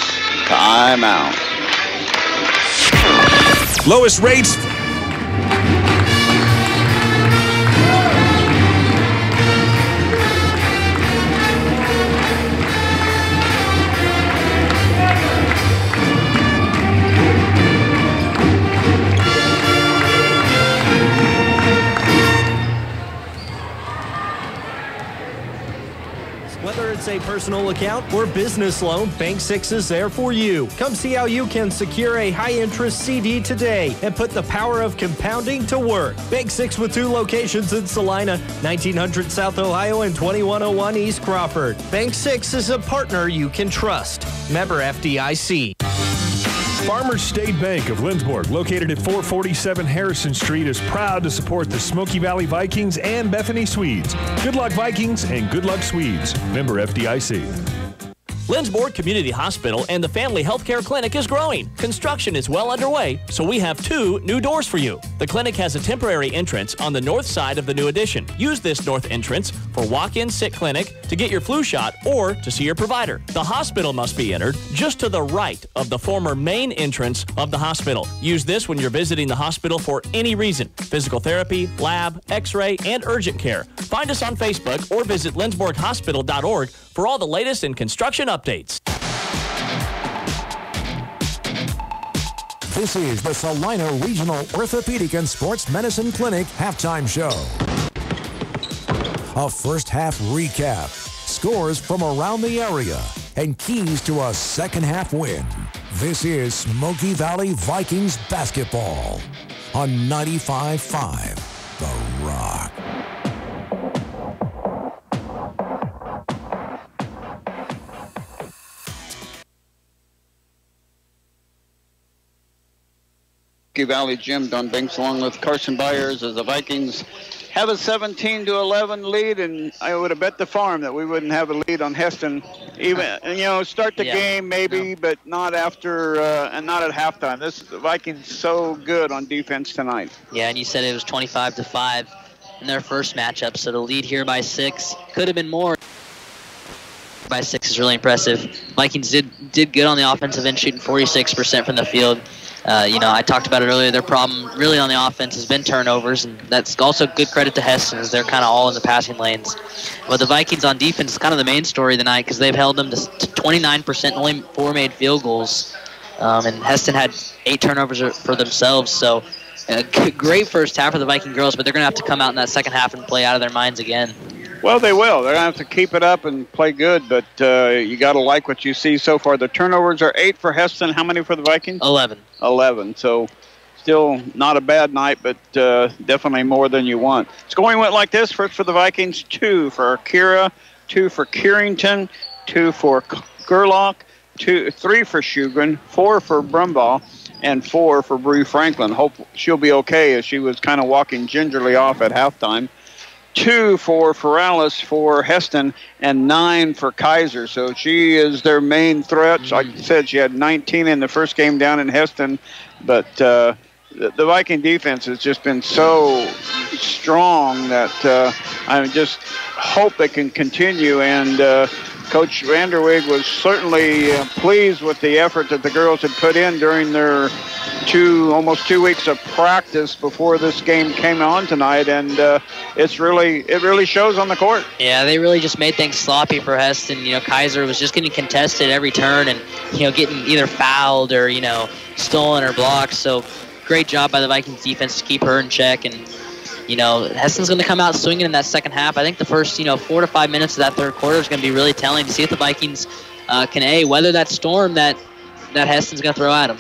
timeout. Lowest rates. Whether it's a personal account or business loan, Bank 6 is there for you. Come see how you can secure a high-interest CD today and put the power of compounding to work. Bank 6 with 2 locations in Salina, 1900 South Ohio and 2101 East Crawford. Bank 6 is a partner you can trust. Member FDIC. Farmers State Bank of Lindsborg, located at 447 Harrison Street, is proud to support the Smoky Valley Vikings and Bethany Swedes. Good luck, Vikings, and good luck, Swedes. Member FDIC. Lindsborg Community Hospital and the Family Healthcare Clinic is growing. Construction is well underway, so we have 2 new doors for you. The clinic has a temporary entrance on the north side of the new addition. Use this north entrance for walk-in sick clinic, to get your flu shot, or to see your provider. The hospital must be entered just to the right of the former main entrance of the hospital. Use this when you're visiting the hospital for any reason: physical therapy, lab, x-ray, and urgent care. Find us on Facebook or visit lindsborghospital.org for all the latest in construction updates. This is the Salina Regional Orthopedic and Sports Medicine Clinic halftime show. A first half recap, scores from around the area, and keys to a second half win. This is Smoky Valley Vikings basketball on 95.5 The Rock. Smoky Valley Gym, Don Binks along with Carson Byers as the Vikings have a 17-11 lead, and I would have bet the farm that we wouldn't have a lead on Hesston. Even, start the game maybe, but not after and not at halftime. The Vikings so good on defense tonight. Yeah, and you said it was 25-5 in their first matchup, so the lead here by 6 could have been more. By 6 is really impressive. Vikings did good on the offensive end, shooting 46% from the field. I talked about it earlier. Their problem really on the offense has been turnovers, and that's also good credit to Hesston, as they're kind of all in the passing lanes. But the Vikings on defense is kind of the main story tonight, because they've held them to 29%, only 4 made field goals. And Hesston had 8 turnovers for themselves. So a great first half for the Viking girls, but they're going to have to come out in that second half and play out of their minds again. Well, they will. They're going to have to keep it up and play good, but you got to like what you see so far. The turnovers are 8 for Hesston. How many for the Vikings? 11. 11. So still not a bad night, but definitely more than you want. Scoring went like this. First for the Vikings, 2 for Kira, 2 for Carrington, 2 for Gerlach, 3 for Shugren, 4 for Brumbaugh, and 4 for Bree Franklin. Hope she'll be okay, as she was kind of walking gingerly off at halftime. 2 for Ferralis for Hesston, and 9 for Kaiser. So she is their main threat. Like I said, she had 19 in the first game down in Hesston, but the Viking defense has just been so strong that I just hope they can continue and Coach Vanderweg was certainly pleased with the effort that the girls had put in during their almost 2 weeks of practice before this game came on tonight, and it really shows on the court. Yeah, they really just made things sloppy for Hesston. Kaiser was just getting contested every turn and, getting either fouled or, stolen or blocked. So great job by the Vikings defense to keep her in check. And, Hesston's going to come out swinging in that second half. I think the first, 4 to 5 minutes of that third quarter is going to be really telling to see if the Vikings can, weather that storm that Hesston's going to throw at them.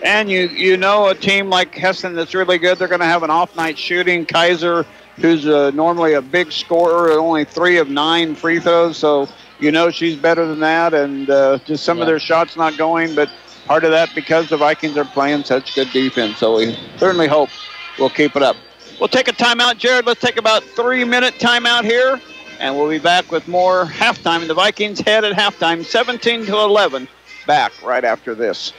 And a team like Hesston that's really good, they're going to have an off night shooting. Kaiser, who's normally a big scorer, only 3 of 9 free throws, so she's better than that, and just some of their shots not going, but part of that because the Vikings are playing such good defense, so we certainly hope we'll keep it up. We'll take a timeout, Jared. Let's take about 3-minute timeout here, and we'll be back with more halftime. The Vikings head at halftime, 17-11, back right after this.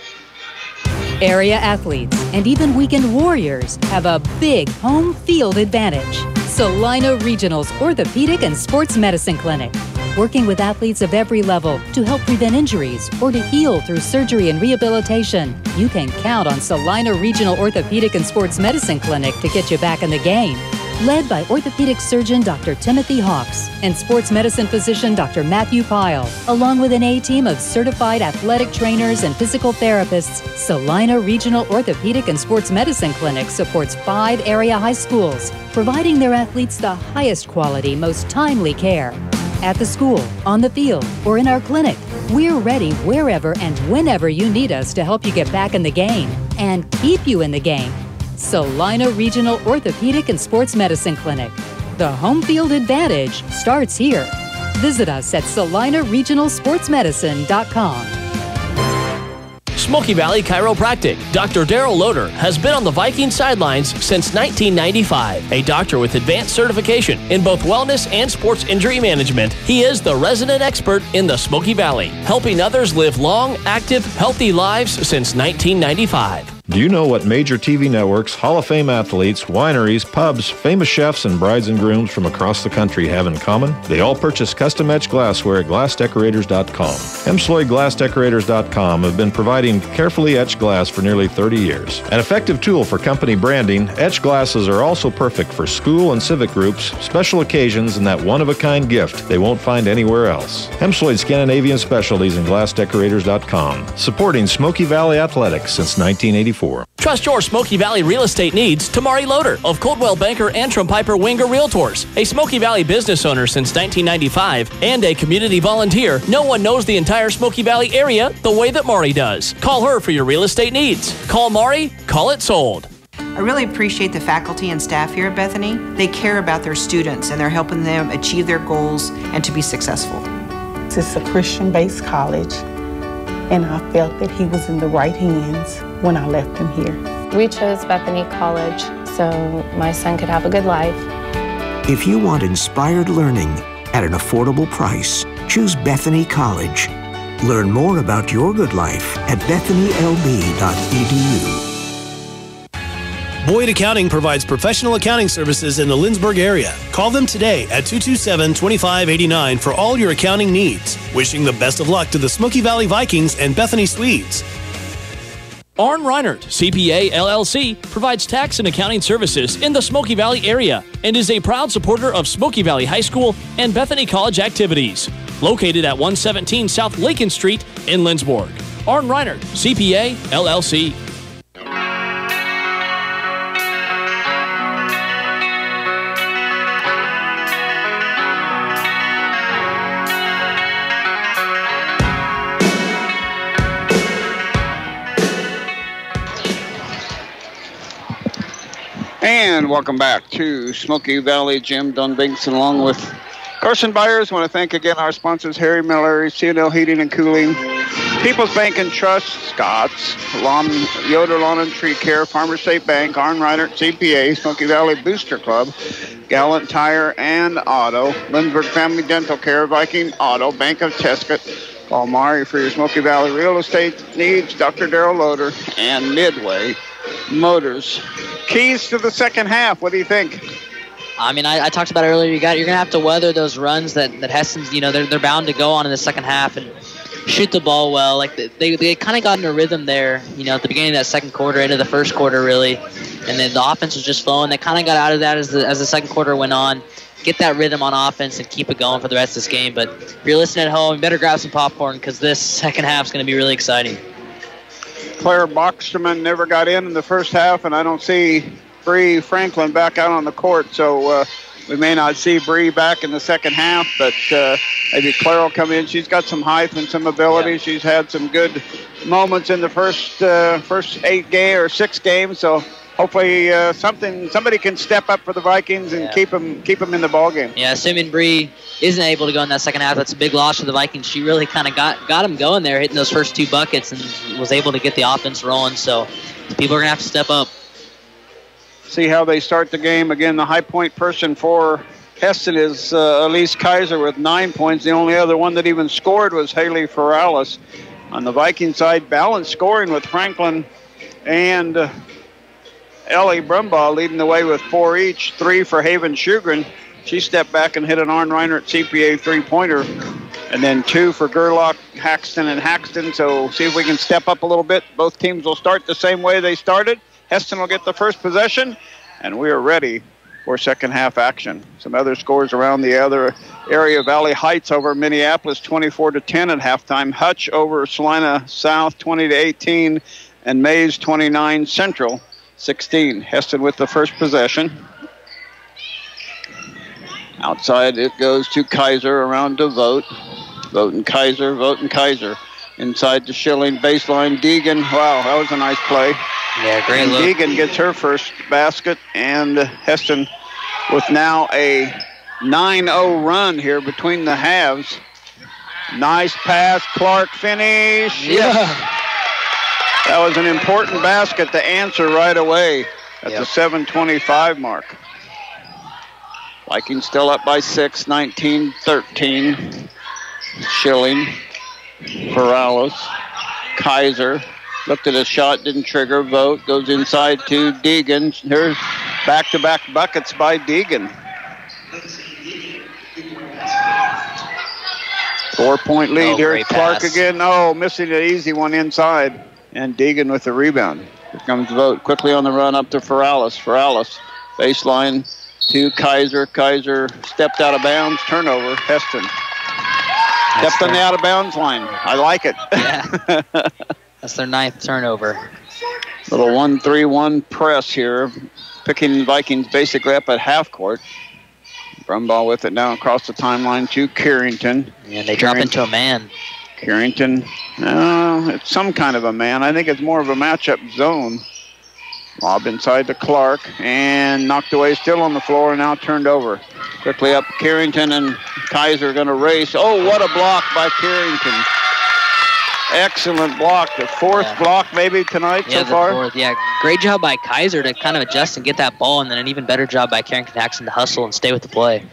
Area athletes and even weekend warriors have a big home field advantage. Salina Regional's Orthopedic and Sports Medicine Clinic. Working with athletes of every level to help prevent injuries or to heal through surgery and rehabilitation. You can count on Salina Regional Orthopedic and Sports Medicine Clinic to get you back in the game. Led by orthopedic surgeon Dr. Timothy Hawks and sports medicine physician Dr. Matthew Pyle, along with an A-team of certified athletic trainers and physical therapists, Salina Regional Orthopedic and Sports Medicine Clinic supports 5 area high schools, providing their athletes the highest quality, most timely care. At the school, on the field, or in our clinic, we're ready wherever and whenever you need us to help you get back in the game and keep you in the game. Salina Regional Orthopedic and Sports Medicine Clinic. The home field advantage starts here. Visit us at salinaregionalsportsmedicine.com. Smoky Valley Chiropractic. Dr. Daryl Loader has been on the Viking sidelines since 1995. A doctor with advanced certification in both wellness and sports injury management, he is the resident expert in the Smoky Valley, helping others live long, active, healthy lives since 1995. Do you know what major TV networks, Hall of Fame athletes, wineries, pubs, famous chefs, and brides and grooms from across the country have in common? They all purchase custom-etched glassware at glassdecorators.com. EmsloyGlassDecorators.com have been providing carefully etched glass for nearly 30 years. An effective tool for company branding, etched glasses are also perfect for school and civic groups, special occasions, and that one-of-a-kind gift they won't find anywhere else. Emsloyd Scandinavian Specialties and GlassDecorators.com, supporting Smoky Valley athletics since 1984. Trust your Smoky Valley real estate needs to Mari Loader of Coldwell Banker Antrim Piper Winger Realtors. A Smoky Valley business owner since 1995 and a community volunteer, no one knows the entire Smoky Valley area the way that Mari does. Call her for your real estate needs. Call Mari, call it sold. I really appreciate the faculty and staff here at Bethany. They care about their students and they're helping them achieve their goals and to be successful. It's a Christian-based college, and I felt that he was in the right hands when I left him here. We chose Bethany College so my son could have a good life. If you want inspired learning at an affordable price, choose Bethany College. Learn more about your good life at bethanylb.edu. Boyd Accounting provides professional accounting services in the Lindsborg area. Call them today at 227-2589 for all your accounting needs. Wishing the best of luck to the Smoky Valley Vikings and Bethany Swedes. Arn Reinert, CPA LLC, provides tax and accounting services in the Smoky Valley area and is a proud supporter of Smoky Valley High School and Bethany College activities. Located at 117 South Lincoln Street in Lindsborg. Arn Reinert, CPA LLC. And welcome back to Smoky Valley. Jim Dunbinks along with Carson Byers. I want to thank again our sponsors, Harry Miller, C&L Heating and Cooling, People's Bank and Trust, Scott's, Yoder Lawn and Tree Care, Farmers State Bank, Arn Reinert, CPA, Smoky Valley Booster Club, Gallant Tire and Auto, Lindbergh Family Dental Care, Viking Auto, Bank of Tescott. Call Mari for your Smoky Valley real estate needs, Dr. Daryl Loader, and Midway Motors. Keys to the second half. What do you think? I mean, I talked about it earlier. You're going to have to weather those runs that Hesston's, they're bound to go on in the second half and shoot the ball well. Like they kind of got in a rhythm there, at the beginning of that second quarter, into the first quarter really, and then the offense was just flowing. They kind of got out of that as the second quarter went on. Get that rhythm on offense and keep it going for the rest of this game. But if you're listening at home, you better grab some popcorn because this second half is going to be really exciting. Claire Boxterman never got in the first half, and I don't see Bree Franklin back out on the court, so we may not see Bree back in the second half, but maybe Claire will come in. She's got some height and some ability. Yeah. She's had some good moments in the first 6 games, so hopefully somebody can step up for the Vikings and keep them in the ball game. Yeah, assuming Bree isn't able to go in that second half, that's a big loss for the Vikings. She really kind of got them going there, hitting those first 2 buckets, and was able to get the offense rolling. So people are going to have to step up. See how they start the game. Again, the high point person for Hesston is Elise Kaiser with 9 points. The only other one that even scored was Haley Ferralis. On the Viking side, balanced scoring with Franklin and Ellie Brumbaugh leading the way with 4 each. 3 for Haven Shugren. She stepped back and hit an Arn Reinert CPA 3-pointer. And then 2 for Gerlach, Haxton, and Haxton. So see if we can step up a little bit. Both teams will start the same way they started. Hesston will get the first possession, and we are ready for second half action. Some other scores around the other area. Valley Heights over Minneapolis 24-10 at halftime. Hutch over Salina South 20-18, and Mays 29, Central 16. Hesston with the first possession. Outside it goes to Kaiser, around to Vogt. Vogt and Kaiser. Inside to Schilling, baseline, Deegan. Wow, that was a nice play. Yeah, great look. Deegan gets her first basket, and Hesston with now a 9-0 run here between the halves. Nice pass, Clark finish. Yeah. That was an important basket to answer right away at the 7:25 mark. Vikings still up by 6, 19-13. Schilling, Perales, Kaiser. Looked at a shot, didn't trigger. Vogt goes inside to Deegan. Here's back-to-back buckets by Deegan. 4-point lead. Here's Clark again. Oh, missing an easy one inside. And Deegan with the rebound. Here comes Vogt. Quickly on the run up to Ferralis. Ferralis, baseline to Kaiser. Kaiser stepped out of bounds. Turnover, Hesston. Stepped on the out-of-bounds line. I like it. Yeah. That's their 9th turnover. Little 1-3-1 press here, picking the Vikings basically up at half court. Brumbaugh with it now across the timeline to Carrington. And they drop into a man. Carrington, it's some kind of a man. I think it's more of a matchup zone. Lob inside to Clark, and knocked away, still on the floor, now turned over. Quickly up, Carrington and Kaiser going to race. Oh, what a block by Carrington. Excellent block. The 4th block maybe tonight so far. 4th. Yeah, great job by Kaiser to kind of adjust and get that ball, and then an even better job by Carrington Haxton to hustle and stay with the play.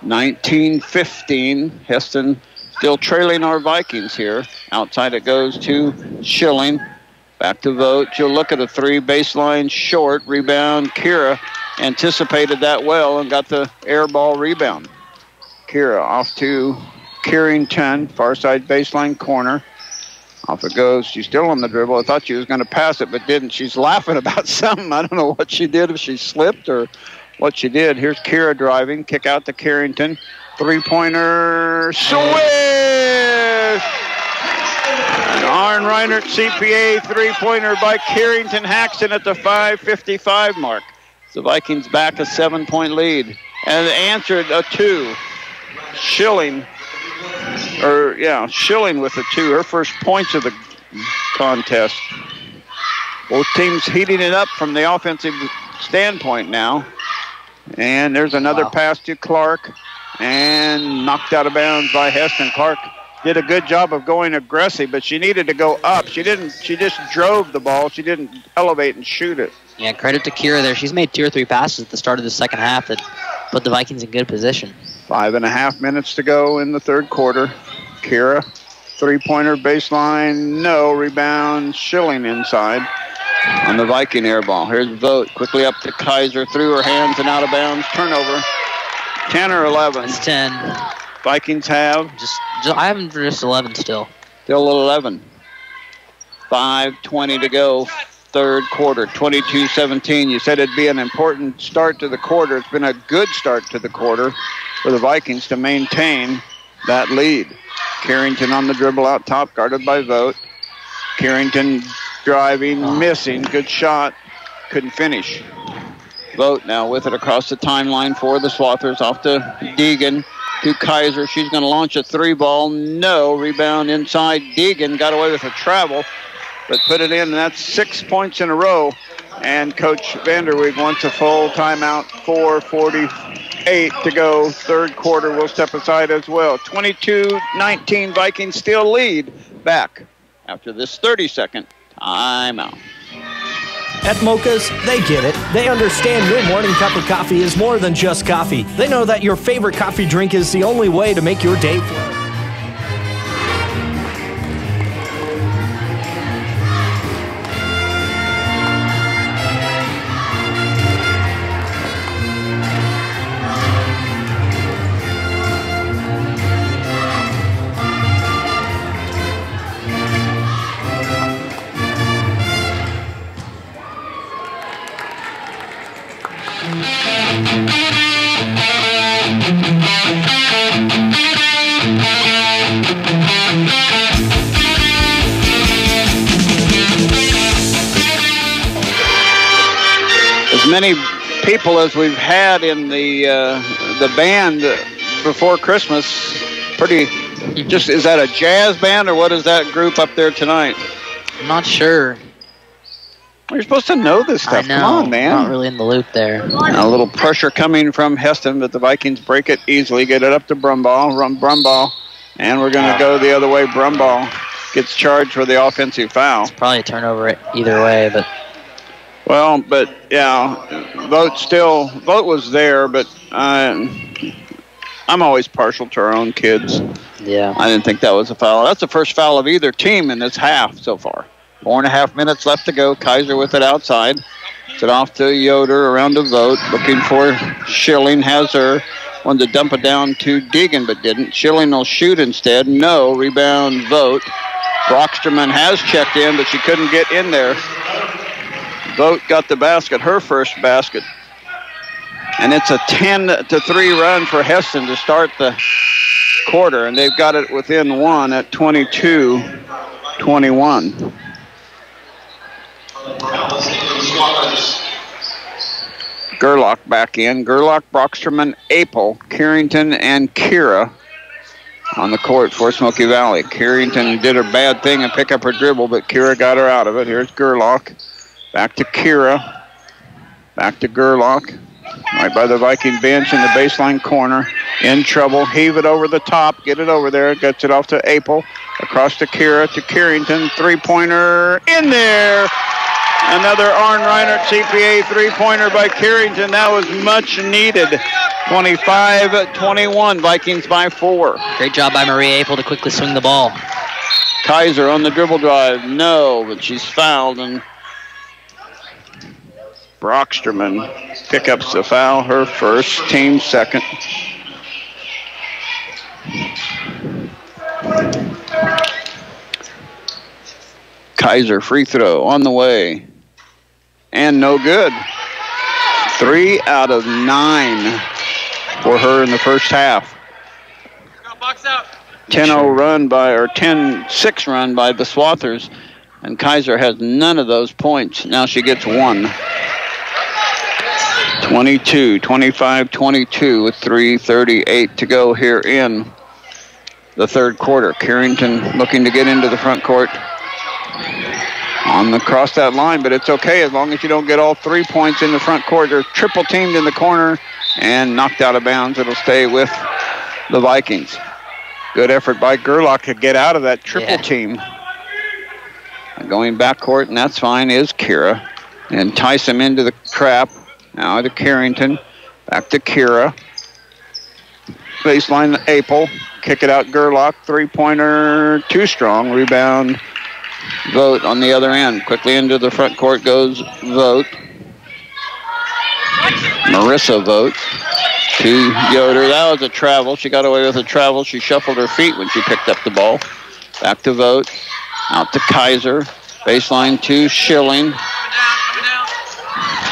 19-15. Hesston still trailing our Vikings here. Outside it goes to Schilling. Back to Vogt. She'll look at a 3, baseline short. Rebound, Kira anticipated that well and got the air ball rebound. Kira off to Carrington, far side baseline corner. Off it goes. She's still on the dribble. I thought she was going to pass it, but didn't. She's laughing about something. I don't know what she did, if she slipped or what she did. Here's Kira driving. Kick out to Carrington. 3-pointer. Swish! An Arn Reinert CPA 3-pointer by Carrington Haxton at the 5:55 mark. The Vikings back a 7-point lead. And answered a 2. Schilling with a 2. Her first points of the contest. Both teams heating it up from the offensive standpoint now. And there's another pass to Clark. And knocked out of bounds by Hesston. Clark did a good job of going aggressive, but she needed to go up. She just drove the ball. She didn't elevate and shoot it. Yeah, credit to Kira there. She's made 2 or 3 passes at the start of the second half that put the Vikings in good position. 5.5 minutes to go in the third quarter. Kira, 3-pointer baseline, no. Rebound, Schilling inside. on the Viking air ball. Here's Vogt, quickly up to Kaiser, through her hands and out of bounds. Turnover. 10 or 11? It's 10. Vikings have? I have them for just 11 still. Still at 11. 5:20 to go, third quarter, 22-17. You said it'd be an important start to the quarter. It's been a good start to the quarter for the Vikings to maintain that lead. Carrington on the dribble out top, guarded by Vogt. Carrington driving, missing. Good shot. Couldn't finish. Vogt now with it across the timeline for the Swathers. Off to Deegan, to Kaiser. She's going to launch a three ball. No. Rebound inside. Deegan got away with a travel, but put it in, and that's 6 points in a row. And Coach Vanderweeg wants a full timeout. 4:48 to go. Third quarter will step aside as well. 22-19. Vikings still lead. Back after this 30-second timeout. At Mocha's, they get it. They understand your morning cup of coffee is more than just coffee. They know that your favorite coffee drink is the only way to make your day flow. As many people as we've had in the band before Christmas. Pretty, just, is that a jazz band or what is that group up there tonight? I'm not sure. You're supposed to know this stuff. I know. Come on, man. I'm not really in the loop there. A little pressure coming from Hesston, but the Vikings break it easily. Get it up to Brumbaugh. And we're going to go the other way. Brumbaugh gets charged for the offensive foul. It's probably a turnover either way, but... Well, but, yeah, Vogt was there, but I'm always partial to our own kids. Yeah. I didn't think that was a foul. That's the first foul of either team in this half so far. 4.5 minutes left to go. Kaiser with it outside. It's it off to Yoder, around to Vogt. Looking for Schilling. Has her. Wanted to dump it down to Deegan, but didn't. Schilling will shoot instead. No. Rebound, Vogt. Brocksterman has checked in, but she couldn't get in there. Vogt got the basket, her first basket. And it's a 10-3 run for Hesston to start the quarter, and they've got it within one at 22-21. Gerlach back in. Gerlach, Brocksterman, Apel, Carrington, and Kira on the court for Smoky Valley. Carrington did her bad thing and pick up her dribble, but Kira got her out of it. Here's Gerlach. Back to Kira. Back to Gerlach. Right by the Viking bench in the baseline corner. In trouble. Heave it over the top. Get it over there. Gets it off to Apel. Across to Kira, to Carrington. Three-pointer in there. Another Arn Reinert CPA three-pointer by Carrington. That was much needed. 25-21. Vikings by 4. Great job by Marie Apel to quickly swing the ball. Kaiser on the dribble drive. No, but she's fouled, and Brocksterman picks up the foul, her first, team second. Kaiser free throw on the way. And no good. 3 out of 9 for her in the first half. 10-0 run by, or 10-6 run by the Swathers. And Kaiser has none of those points. Now she gets 1. 25-22 with 3:38 to go here in the third quarter. Carrington looking to get into the front court on the cross that line, but it's okay as long as you don't get all 3 points in the front court. They're triple teamed in the corner and knocked out of bounds. It'll stay with the Vikings. Good effort by Gerlach to get out of that triple team. Going backcourt, and that's fine, is Kira. And entice him into the trap. Now to Carrington. Back to Kira. Baseline Apel. Kick it out Gerlach. Three-pointer too strong. Rebound Vote on the other end. Quickly into the front court goes Vote. Marissa Vote to Yoder. That was a travel. She got away with a travel. She shuffled her feet when she picked up the ball. Back to Vote. Out to Kaiser. Baseline to Schilling.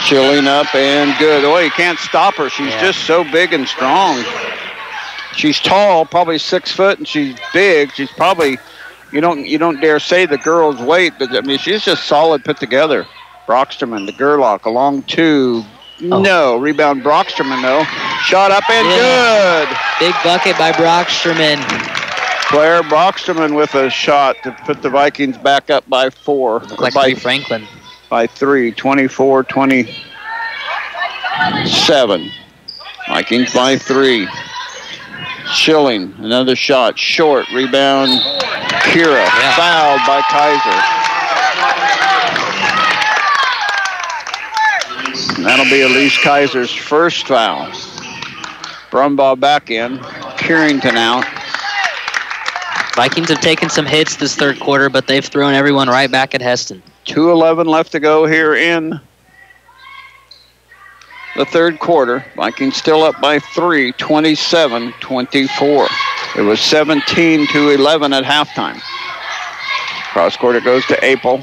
Schilling up and good. Oh, you can't stop her. She's just so big and strong. She's tall, probably 6 foot, and she's big. She's probably, you don't dare say the girl's weight, but I mean she's just solid put together. Brocksterman to Gerlach along two. No, rebound Brocksterman though. Shot up and good. Big bucket by Brocksterman. Claire Brocksterman with a shot to put the Vikings back up by 4. Looked like Bree Franklin. By 3, 24-27. Vikings by 3. Schilling, another shot, short, rebound, Kira, fouled by Kaiser. That'll be Elise Kaiser's first foul. Brumbaugh back in, Carrington out. Vikings have taken some hits this third quarter, but they've thrown everyone right back at Hesston. 2:11 left to go here in the third quarter. Vikings still up by 3, 27-24. It was 17-11 at halftime. Cross court it goes to Apel.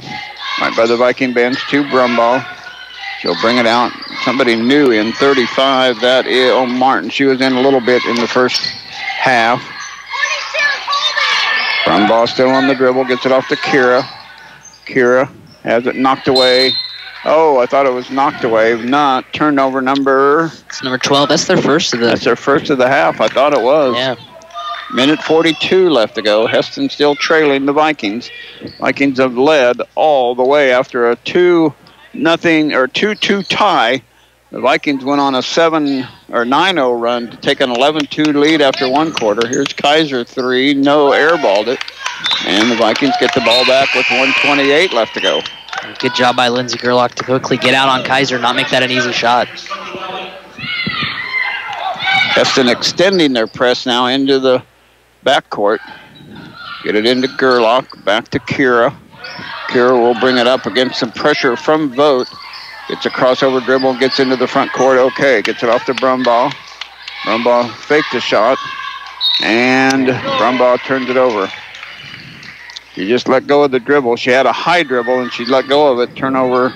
Right by the Viking bench to Brumbaugh. She'll bring it out. Somebody new in 35. That is Martin. She was in a little bit in the first half. Brumbaugh still on the dribble. Gets it off to Kira. Kira has it knocked away. Oh, I thought it was knocked away. Not. Turnover number... It's number 12. That's their first of the... That's their first of the half. I thought it was. Yeah. Minute 42 left to go. Hesston still trailing the Vikings. Vikings have led all the way after a 2-0 or 2-2 tie. The Vikings went on a 9-0 run to take an 11-2 lead after one quarter. Here's Kaiser 3. No, airballed it. And the Vikings get the ball back with 1:28 left to go. Good job by Lindsay Gerlach to quickly get out on Kaiser, not make that an easy shot. Hesston extending their press now into the backcourt. Get it into Gerlach, back to Kira. Kira will bring it up against some pressure from Vogt. Gets a crossover dribble, gets into the front court. Okay, gets it off to Brumbaugh. Brumbaugh faked the shot, and Brumbaugh turns it over. She just let go of the dribble. She had a high dribble, and she let go of it. Turnover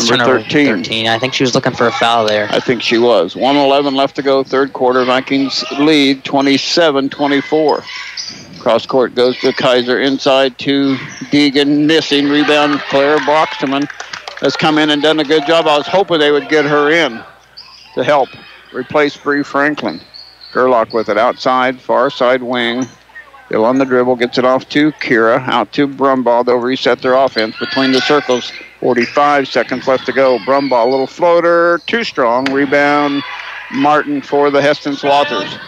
number 13. I think she was looking for a foul there. I think she was. 1:11 left to go, third quarter. Vikings lead 27-24. Cross court goes to Kaiser, inside to Deegan, missing. Rebound, Claire Brocksterman has come in and done a good job. I was hoping they would get her in to help replace Bree Franklin. Gerlach with it outside, far side wing. Still on the dribble, gets it off to Kira, out to Brumbaugh. They'll reset their offense between the circles. 45 seconds left to go. Brumbaugh, little floater, too strong. Rebound, Martin for the Hesston Swathers.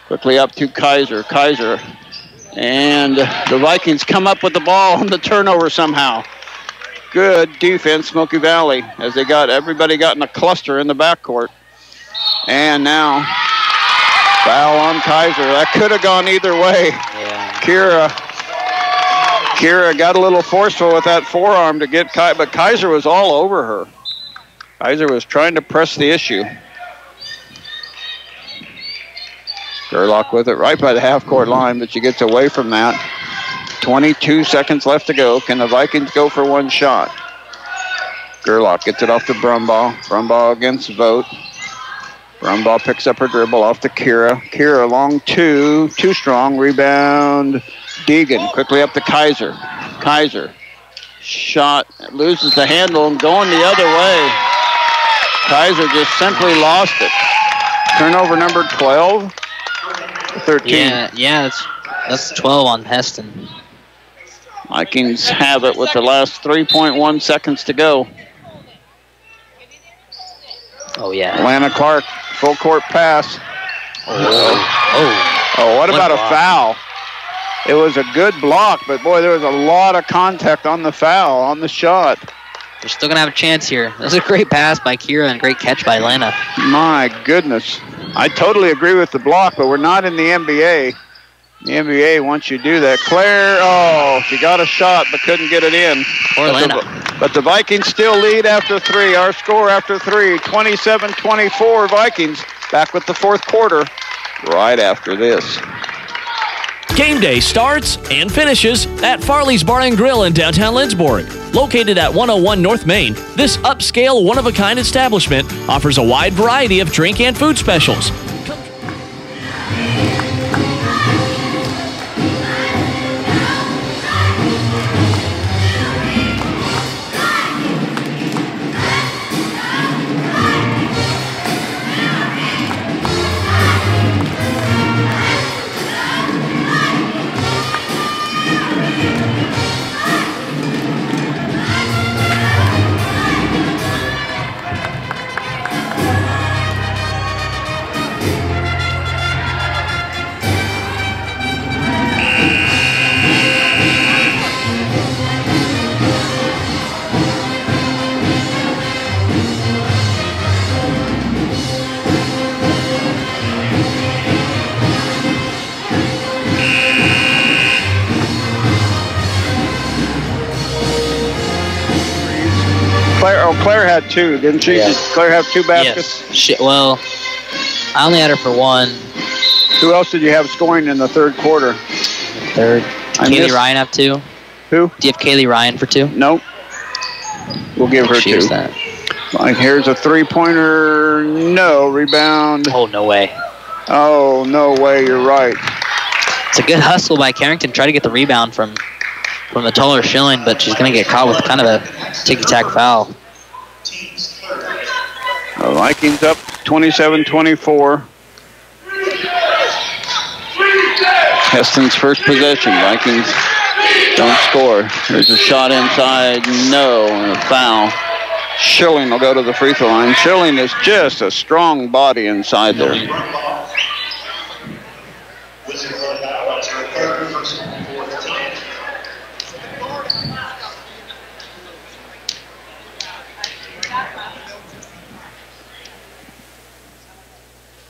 Quickly up to Kaiser. Kaiser. And the Vikings come up with the ball on the turnover somehow. Good defense, Smoky Valley, as everybody got in a cluster in the backcourt. And now, foul on Kaiser. That could have gone either way. Yeah. Kira got a little forceful with that forearm to get but Kaiser was all over her. Kaiser was trying to press the issue. Gerlach with it right by the half-court line, but she gets away from that. 22 seconds left to go. Can the Vikings go for one shot? Gerlach gets it off to Brumbaugh. Brumbaugh against Vogt. Brumbaugh picks up her dribble off to Kira. Kira long two, too strong. Rebound, Deegan. Quickly up to Kaiser. Kaiser. Shot, loses the handle and going the other way. Kaiser just simply lost it. Turnover number 12. 13. Yeah, that's 12 on Hesston. Vikings have it with the last 3.1 seconds to go. Oh, yeah. Atlanta Clark, full court pass. Oh, what about a foul? It was a good block, but boy, there was a lot of contact on the foul, on the shot. They're still going to have a chance here. That was a great pass by Kira and a great catch by Lana. My goodness. I totally agree with the block, but we're not in the NBA. The NBA wants you to do that. Claire, she got a shot but couldn't get it in. But the Vikings still lead after 3. Our score after 3, 27-24 Vikings. Back with the fourth quarter right after this. Game day starts and finishes at Farley's Bar and Grill in downtown Lindsborg. Located at 101 North Main, this upscale, one-of-a-kind establishment offers a wide variety of drink and food specials. Claire had 2, didn't she? Yeah. Did Claire have 2 baskets? Yes. Well, I only had her for 1. Who else did you have scoring in the third quarter? Third. Kaylee Ryan have 2. Who? Do you have Kaylee Ryan for 2? Nope. We'll give her 2. Here's a three-pointer. No. Rebound. Oh, no way. Oh, no way. You're right. It's a good hustle by Carrington. Try to get the rebound from the taller Schilling, but she's going to get caught with kind of a ticky-tack foul. The Vikings up 27-24. Hesston's first possession. Vikings don't score. There's a shot inside. No, and a foul. Schilling will go to the free throw line. Schilling is just a strong body inside there.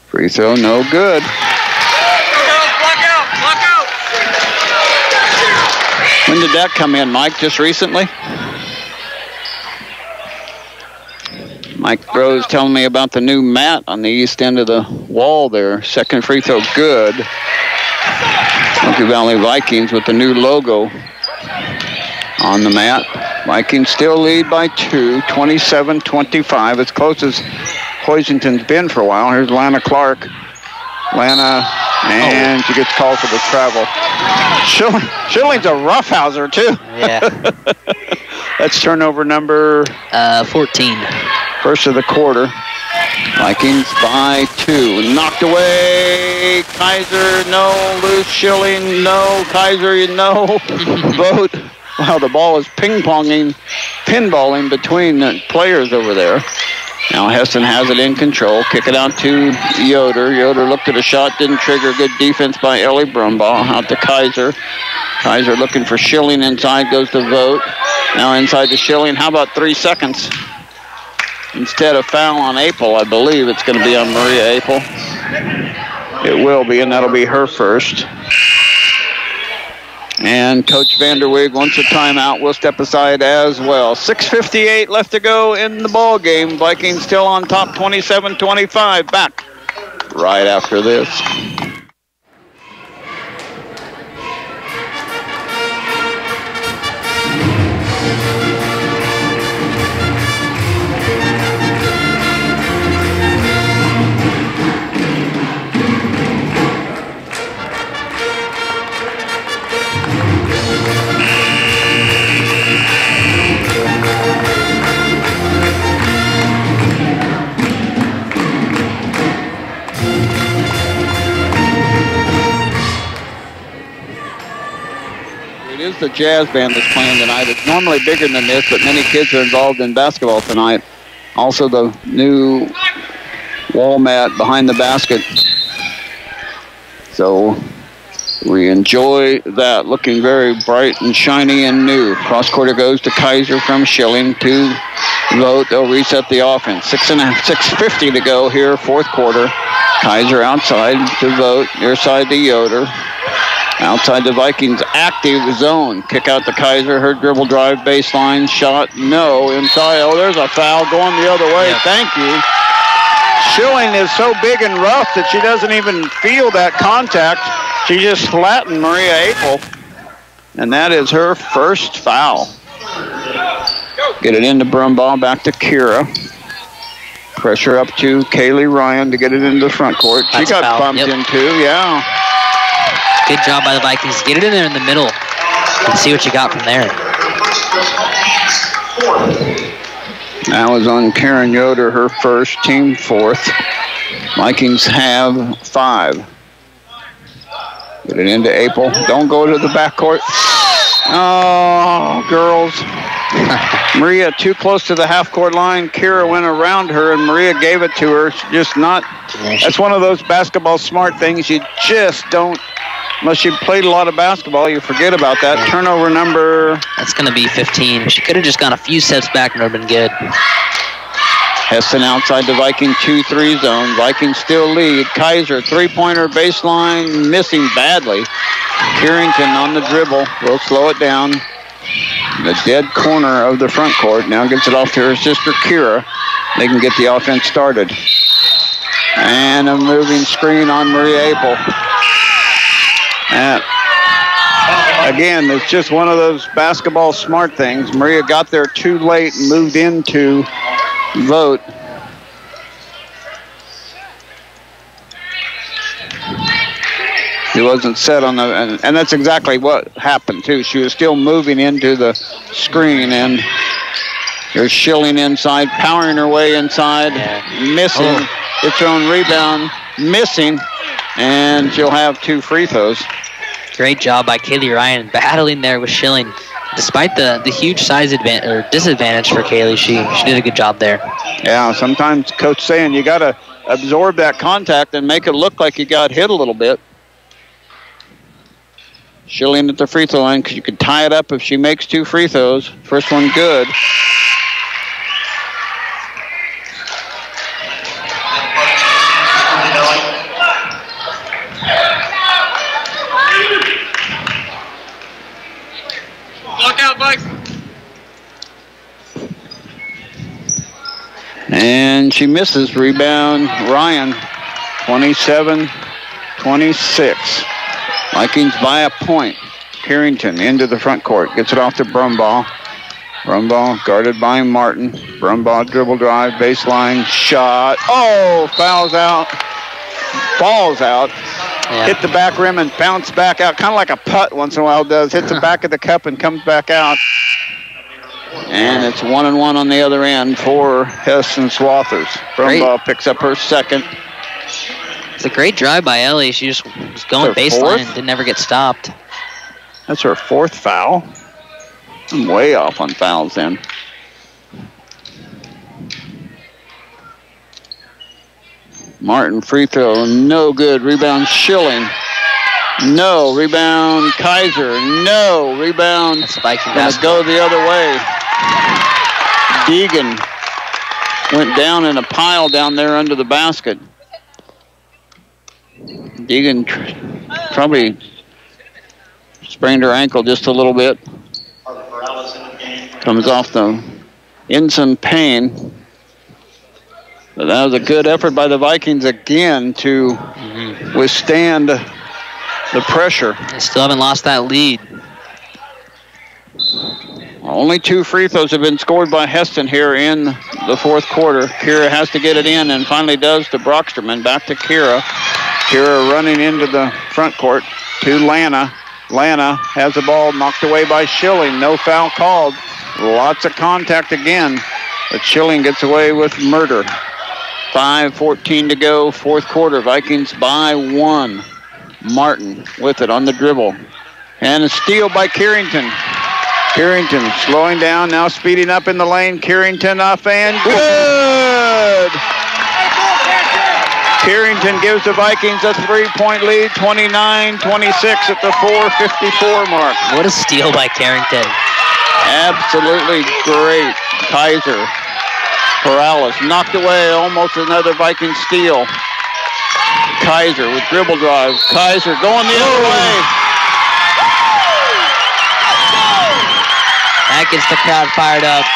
Free throw, no good. When did that come in, Mike? Just recently? Mike Rose telling me about the new mat on the east end of the wall there. Second free throw, good. Smoky Valley Vikings with the new logo on the mat. Vikings still lead by 2, 27-25, as close as Hoisington's been for a while. Here's Lana Clark. Lana, and she gets called for the travel. Schilling's a roughhouser, too. Yeah. That's turnover number 14. First of the quarter. Vikings by 2. Knocked away. Kaiser, no. Loose. Schilling, no. Kaiser, no. Vote. Wow, the ball is pinballing between the players over there. Now Hesston has it in control. Kick it out to Yoder. Yoder looked at a shot, didn't trigger. Good defense by Ellie Brumbaugh. Out to Kaiser. Kaiser looking for Schilling inside, goes to Vogt. Now inside to Schilling. How about 3 seconds? Instead of foul on Apel, I believe it's going to be on Maria Apel. It will be, and that'll be her first. And Coach Vanderweg wants a timeout. We'll step aside as well. 6:58 left to go in the ball game. Vikings still on top, 27-25. Back right after this. Is the jazz band that's playing tonight. It's normally bigger than this, but many kids are involved in basketball tonight. Also the new wall mat behind the basket. So we enjoy that, looking very bright and shiny and new. Cross quarter goes to Kaiser from Schilling to Vogt. They'll reset the offense. 6:50 to go here, fourth quarter. Kaiser outside to Vogt, near side to Yoder. Outside the Vikings active zone. Kick out to Kaiser. Her dribble drive baseline shot. No. Inside. Oh, there's a foul going the other way. Yep. Thank you. Schilling is so big and rough that she doesn't even feel that contact. She just flattened Maria Apel. And that is her first foul. Get it into Brumbaugh. Back to Kira. Pressure up to Kaylee Ryan to get it into the front court. She got bumped in too, yeah. Good job by the Vikings. Get it in there in the middle and see what you got from there. That was on Karen Yoder, her first, team fourth. Vikings have 5. Get it into April. Don't go to the backcourt. Oh, girls. Maria too close to the half-court line. Kira went around her, and Maria gave it to her. Just not. That's one of those basketball smart things you just don't. Unless you played a lot of basketball, you forget about that. Turnover number. That's going to be 15. She could have just gone a few steps back and would have been good. Hesston outside the Viking 2-3 zone. Vikings still lead. Kaiser, three-pointer baseline, missing badly. Carrington on the dribble. Will slow it down. The dead corner of the front court. Now gets it off to her sister Kira. They can get the offense started. And a moving screen on Maria Apel. Again, it's just one of those basketball smart things. Maria got there too late and moved into vote. She wasn't set on the, and that's exactly what happened too. She was still moving into the screen, and there's Schilling inside, powering her way inside, missing. It's her own rebound, missing, and she'll have 2 free throws. Great job by Kaylee Ryan battling there with Schilling. Despite the huge size disadvantage for Kaylee, she did a good job there. Yeah, sometimes coach saying you got to absorb that contact and make it look like you got hit a little bit. Schilling at the free throw line because you could tie it up if she makes 2 free throws. First one good. And she misses. Rebound, Ryan, 27-26. Vikings by a point. Carrington into the front court. Gets it off to Brumbaugh. Brumbaugh guarded by Martin. Brumbaugh dribble drive, baseline, shot. Oh, fouls out. Falls out. Yeah. Hit the back rim and bounce back out. Kind of like a putt once in a while does. Hits the back of the cup and comes back out. And it's 1-1 on the other end for Hesston Swathers. Brumbaugh picks up her second. It's a great drive by Ellie. She just was going baseline and didn't ever get stopped. That's her 4th foul. I'm way off on fouls then. Martin free throw, no good. Rebound Schilling. No. Rebound Kaiser. No. Rebound. Let's go the other way. Deegan went down in a pile down there under the basket. Deegan probably sprained her ankle just a little bit. Comes off the Ensign Payne. But that was a good effort by the Vikings again to withstand the pressure. They still haven't lost that lead. Only 2 free throws have been scored by Hesston here in the 4th quarter. Kira has to get it in and finally does to Brocksterman. Back to Kira. Kira running into the front court to Lana. Lana has the ball knocked away by Schilling. No foul called. Lots of contact again. But Schilling gets away with murder. 5:14 to go, 4th quarter. Vikings by 1. Martin with it on the dribble. And a steal by Carrington. Carrington slowing down, now speeding up in the lane. Carrington off and good! Carrington gives the Vikings a 3-point lead, 29-26 at the 4:54 mark. What a steal by Carrington. Absolutely great. Kaiser. Corrales knocked away, almost another Viking steal. Kaiser with dribble drive. Kaiser going the other way. That gets the crowd fired up.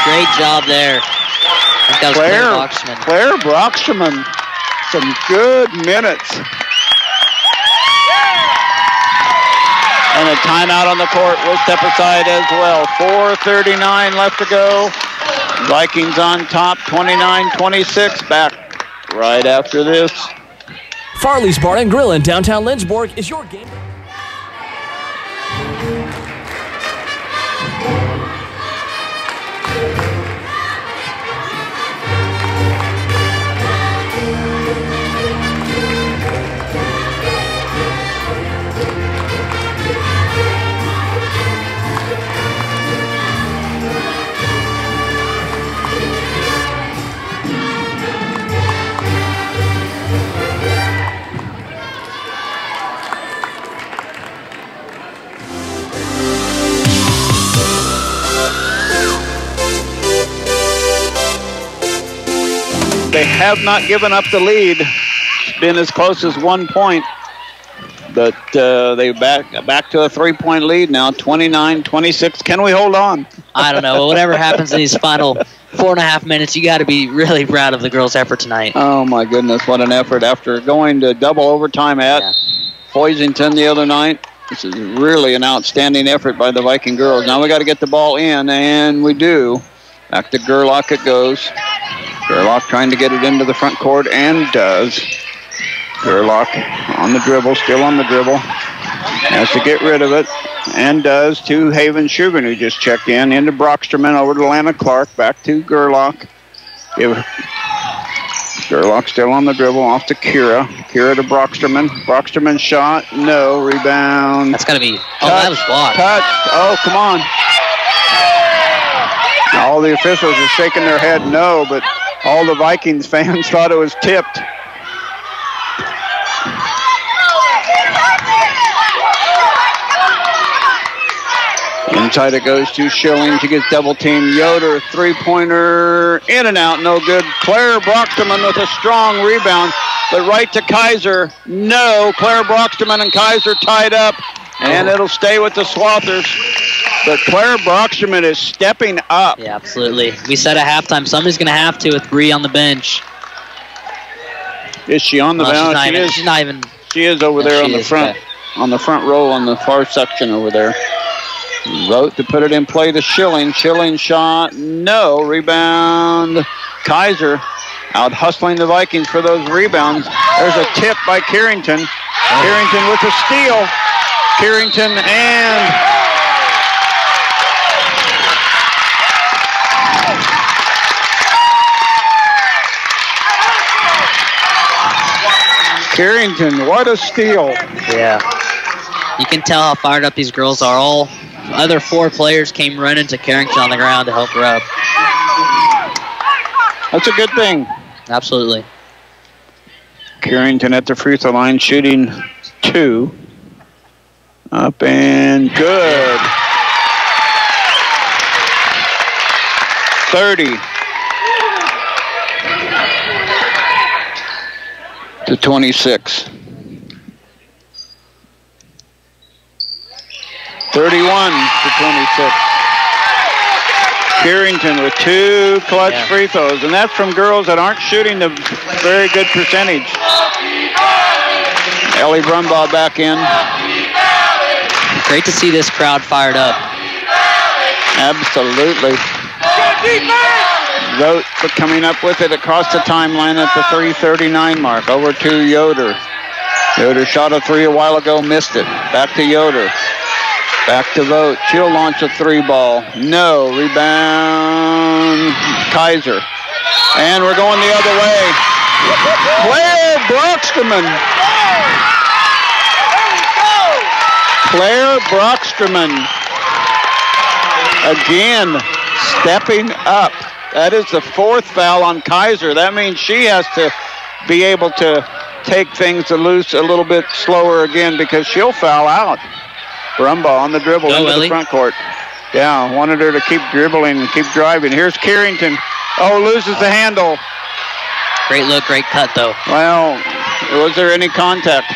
Great job there. I think that was Claire Brockstrom. Claire Brockstrom, some good minutes. And a timeout on the court. We'll step aside as well. 4:39 left to go. Vikings on top, 29-26. Back right after this. Farley's Bar and Grill in downtown Lynchburg is your game. They have not given up the lead. It's been as close as 1 point. But they back to a 3-point lead now, 29-26. Can we hold on? I don't know. Whatever happens in these final 4.5 minutes, you got to be really proud of the girls' effort tonight. Oh, my goodness, what an effort. After going to double overtime at Hoisington the other night, this is really an outstanding effort by the Viking girls. Now we got to get the ball in, and we do. Back to Gerlach it goes. Gerlach trying to get it into the front court, and does. Gerlach on the dribble, still on the dribble. Has to get rid of it, and does, to Haven Shugan, who just checked in. Into Brockstrom, over to Lana Clark, back to Gerlach. Gerlach still on the dribble, off to Kira. Kira to Brockstrom. Brockstrom shot, no, rebound. That's got to be, that was blocked. Touch, oh, come on. All the officials are shaking their head no, but all the Vikings fans thought it was tipped. Inside it goes to Schilling. She gets double teamed. Yoder, three-pointer, in and out, no good. Claire Brockstrom with a strong rebound, but right to Kaiser. No, Claire Brockstrom and Kaiser tied up, and it'll stay with the Swathers. But Claire Brockstrom is stepping up. Yeah, absolutely. We said at halftime, somebody's going to have to with Bree on the bench. Is she on the bench? She's not even. She is over there on the front, on the front row on the far section over there. Vote to put it in play to Schilling. Schilling shot, no. Rebound, Kaiser out hustling the Vikings for those rebounds. There's a tip by Carrington. Carrington with a steal. Carrington and Carrington, what a steal. Yeah. You can tell how fired up these girls are. All other four players came running to Carrington on the ground to help her up. That's a good thing. Absolutely. Carrington at the free throw line shooting 2. Up and good. 30 to 26. 31 to 26. Carrington with 2 clutch free throws, and that's from girls that aren't shooting the very good percentage. Ellie Brumbaugh back in. Great to see this crowd fired up. Absolutely. Vote for coming up with it across the timeline at the 3:39 mark. Over to Yoder. Yoder shot a 3 a while ago, missed it. Back to Yoder. Back to Vote. She'll launch a 3 ball. No. Rebound. Kaiser. And we're going the other way. Claire Brockstrom. Claire Brockstrom. Again, stepping up. That is the 4th foul on Kaiser. That means she has to be able to take things loose a little bit slower again because she'll foul out. Brumbaugh on the dribble into the front court. Yeah, wanted her to keep dribbling and keep driving. Here's Carrington. Oh, loses the handle. Great look, great cut, though. Well, was there any contact?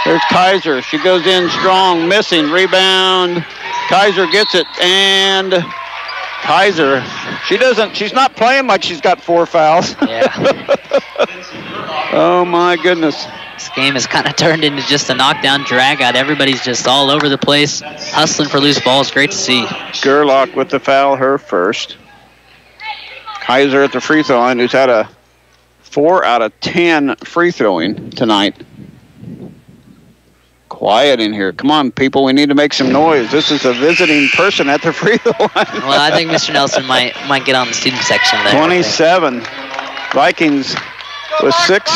There's Kaiser. She goes in strong, missing. Rebound. Kaiser gets it, and Kaiser, she's not playing much. She's got 4 fouls. Yeah. Oh, my goodness. This game has kind of turned into just a knockdown drag-out. Everybody's just all over the place, hustling for loose balls. Great to see. Gerlach with the foul, her first. Kaiser at the free throw line, who's had a 4 out of 10 free throwing tonight. Quiet in here. Come on, people. We need to make some noise. This is a visiting person at the free throw line. Well, I think Mr. Nelson might get on the student section there. 27. Vikings with 6.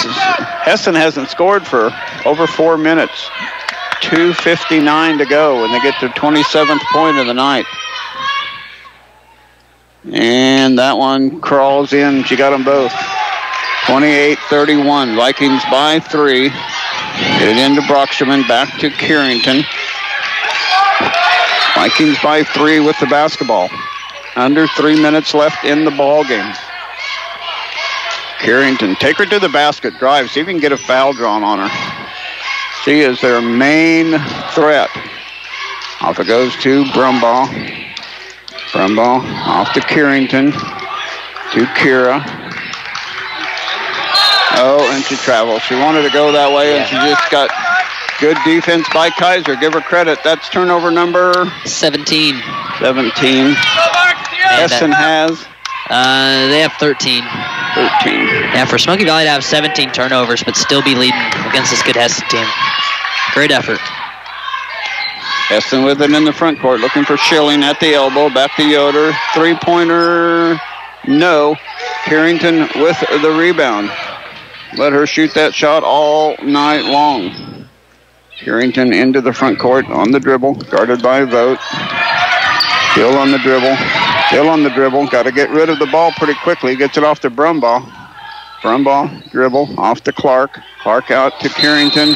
Hesston hasn't scored for over 4 minutes. 2:59 to go, and they get their 27th point of the night. And that one crawls in. She got them both. 28-31. Vikings by 3. Get it into Broxterman. Back to Carrington. Vikings by 3 with the basketball. Under 3 minutes left in the ball game. Carrington, take her to the basket. Drive. See if you can get a foul drawn on her. She is their main threat. Off it goes to Brumbaugh. Brumbaugh off to Carrington. To Kira. Oh, and she travels. She wanted to go that way, and she just got good defense by Kaiser. Give her credit. That's turnover number 17. 17. Hesston has? They have 13. 13. Yeah, for Smoky Valley to have 17 turnovers, but still be leading against this good Hesston team. Great effort. Hesston with it in the front court, looking for Schilling at the elbow. Back to Yoder. Three-pointer, no. Carrington with the rebound. Let her shoot that shot all night long. Carrington into the front court on the dribble, guarded by Vogt. Still on the dribble. Still on the dribble. Got to get rid of the ball pretty quickly. Gets it off to Brumbaugh. Brumbaugh dribble off to Clark. Clark out to Carrington.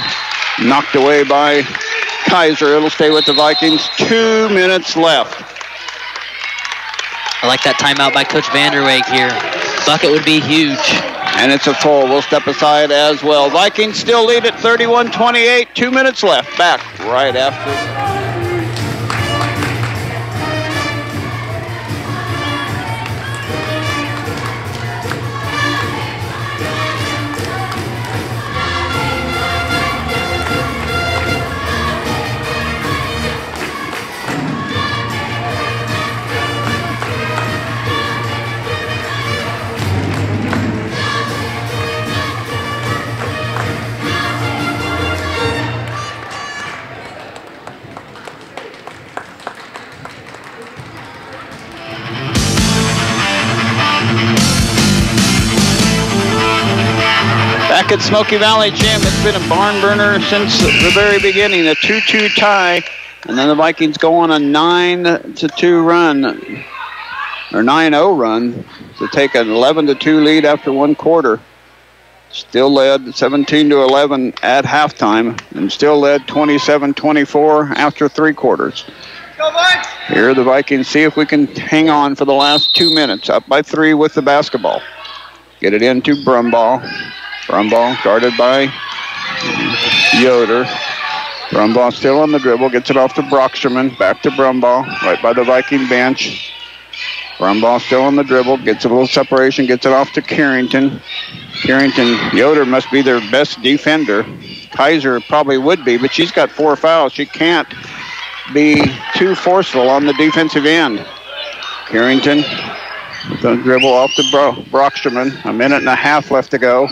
Knocked away by Kaiser. It'll stay with the Vikings. 2 minutes left. I like that timeout by Coach Vanderweg here. Bucket would be huge. And it's a full. We'll step aside as well. Vikings still lead at 31-28. 2 minutes left. Back right after. Back at Smoky Valley Gym, it's been a barn burner since the very beginning. A 2-2 tie, and then the Vikings go on a 9-2 run, or 9-0 run, to take an 11-2 lead after one quarter. Still led 17-11 at halftime, and still led 27-24 after 3 quarters. Here the Vikings see if we can hang on for the last 2 minutes. Up by 3 with the basketball. Get it into Brumbaugh. Brumbaugh guarded by Yoder. Brumbaugh still on the dribble. Gets it off to Broxterman. Back to Brumbaugh. Right by the Viking bench. Brumbaugh still on the dribble. Gets a little separation. Gets it off to Carrington. Carrington, Yoder must be their best defender. Kaiser probably would be, but she's got 4 fouls. She can't be too forceful on the defensive end. Carrington, the dribble off to Broxterman. 1.5 minutes left to go.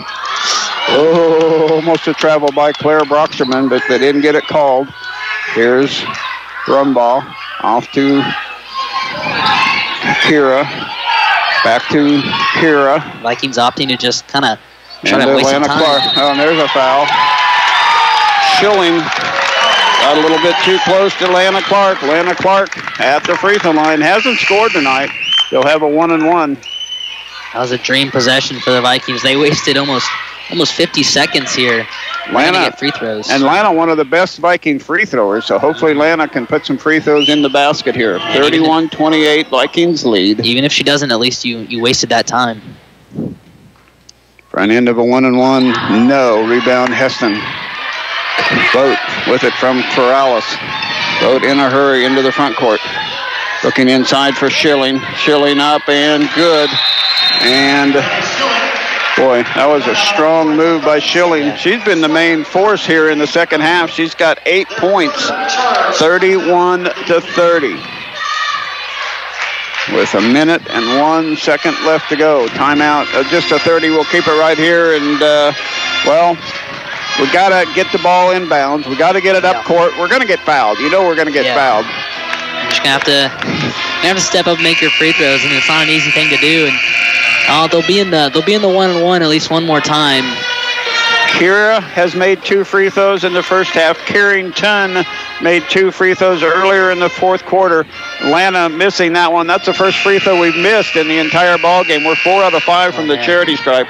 Oh, almost a travel by Claire Broxterman, but they didn't get it called. Here's Brumbaugh off to Kira. Back to Kira. Vikings opting to just kind of try to waste some time. Clark. Oh, and there's a foul. Schilling got a little bit too close to Lana Clark. Lana Clark at the free throw line. Hasn't scored tonight. They'll have a 1-and-1. That was a dream possession for the Vikings. They wasted almost 50 seconds here. Lana to get free throws. And Lana, one of the best Viking free throwers, so hopefully Lana can put some free throws in the basket here. 31-28, Vikings lead. Even if she doesn't, at least you wasted that time. Front end of a 1-and-1, no. Rebound Hesston. Vogt with it from Corrales. Vogt in a hurry into the front court. Looking inside for Schilling. Schilling up and good. And boy, that was a strong move by Schilling. She's been the main force here in the second half. She's got 8 points, 31-30. With a minute and 1 second left to go. Timeout, just a 30. We'll keep it right here. And, well, we got to get the ball inbounds. We got to get it up court. We're going to get fouled. You know we're going to get fouled. You're just going to have to step up and make your free throws, and it's not an easy thing to do. And they'll be in the 1-on-1 at least one more time. Kira has made 2 free throws in the first half. Carrington made 2 free throws earlier in the fourth quarter. Lana missing that one. That's the first free throw we've missed in the entire ball game. We're 4 out of 5 from the charity stripe.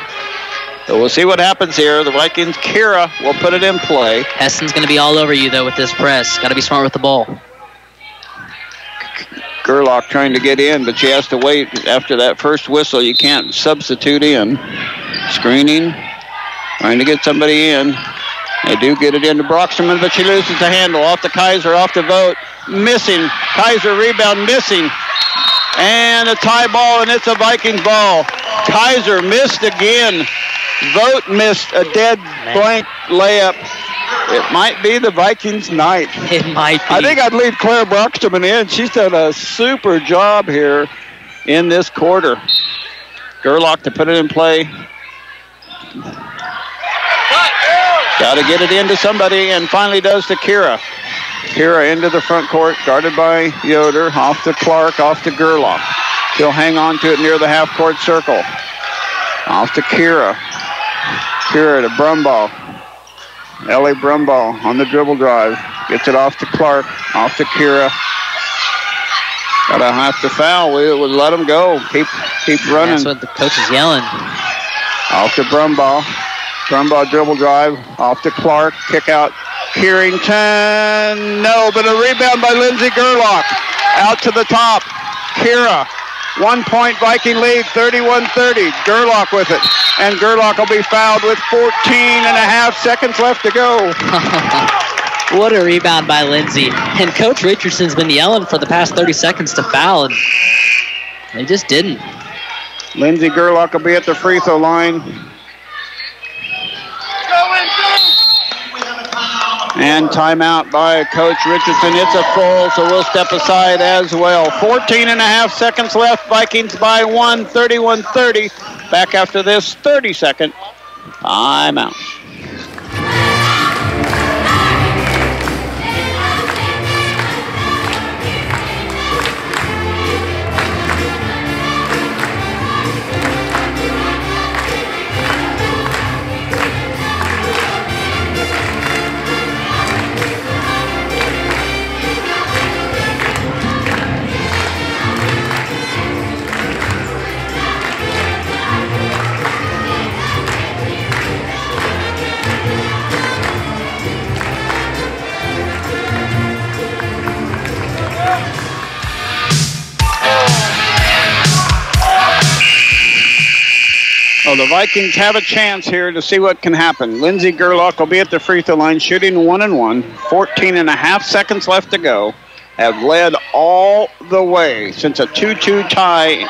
So we'll see what happens here. The Vikings, Kira will put it in play. Hesston's going to be all over you, though, with this press. Got to be smart with the ball. Gerlach trying to get in, but she has to wait after that first whistle. You can't substitute in. Screening, trying to get somebody in. They do get it into Broxterman, but she loses the handle. Off to Kaiser, off to Vogt. Missing. Kaiser rebound, missing. And a tie ball, and it's a Vikings ball. Kaiser missed again. Vogt missed a dead blank layup. It might be the Vikings' night. It might be. I think I'd leave Claire Broxterman in. She's done a super job here in this quarter. Gerlach to put it in play. Got to get it into somebody, and finally does to Kira. Kira into the front court, guarded by Yoder. Off to Clark, off to Gerlach. She'll hang on to it near the half-court circle. Off to Kira. Kira to Brumbaugh. Ellie Brumbaugh on the dribble drive. Gets it off to Clark. Off to Kira. Gotta have to foul. We would let them go. Keep running. That's what the coach is yelling. Off to Brumbaugh. Brumbaugh dribble drive. Off to Clark. Kick out. Carrington. No, but a rebound by Lindsay Gerlach. Out to the top. Kira. 1 point Viking lead, 31-30. Gerlach with it. And Gerlach will be fouled with 14.5 seconds left to go. What a rebound by Lindsay. And Coach Richardson's been yelling for the past 30 seconds to foul, and they just didn't. Lindsay Gerlach will be at the free throw line. And timeout by Coach Richardson. It's a full, so we'll step aside as well. 14.5 seconds left. Vikings by 1, 31-30. Back after this 30-second timeout. So the Vikings have a chance here to see what can happen. Lindsay Gerlach will be at the free throw line shooting 1-1. 14.5 seconds left to go. Have led all the way since a 2-2 tie.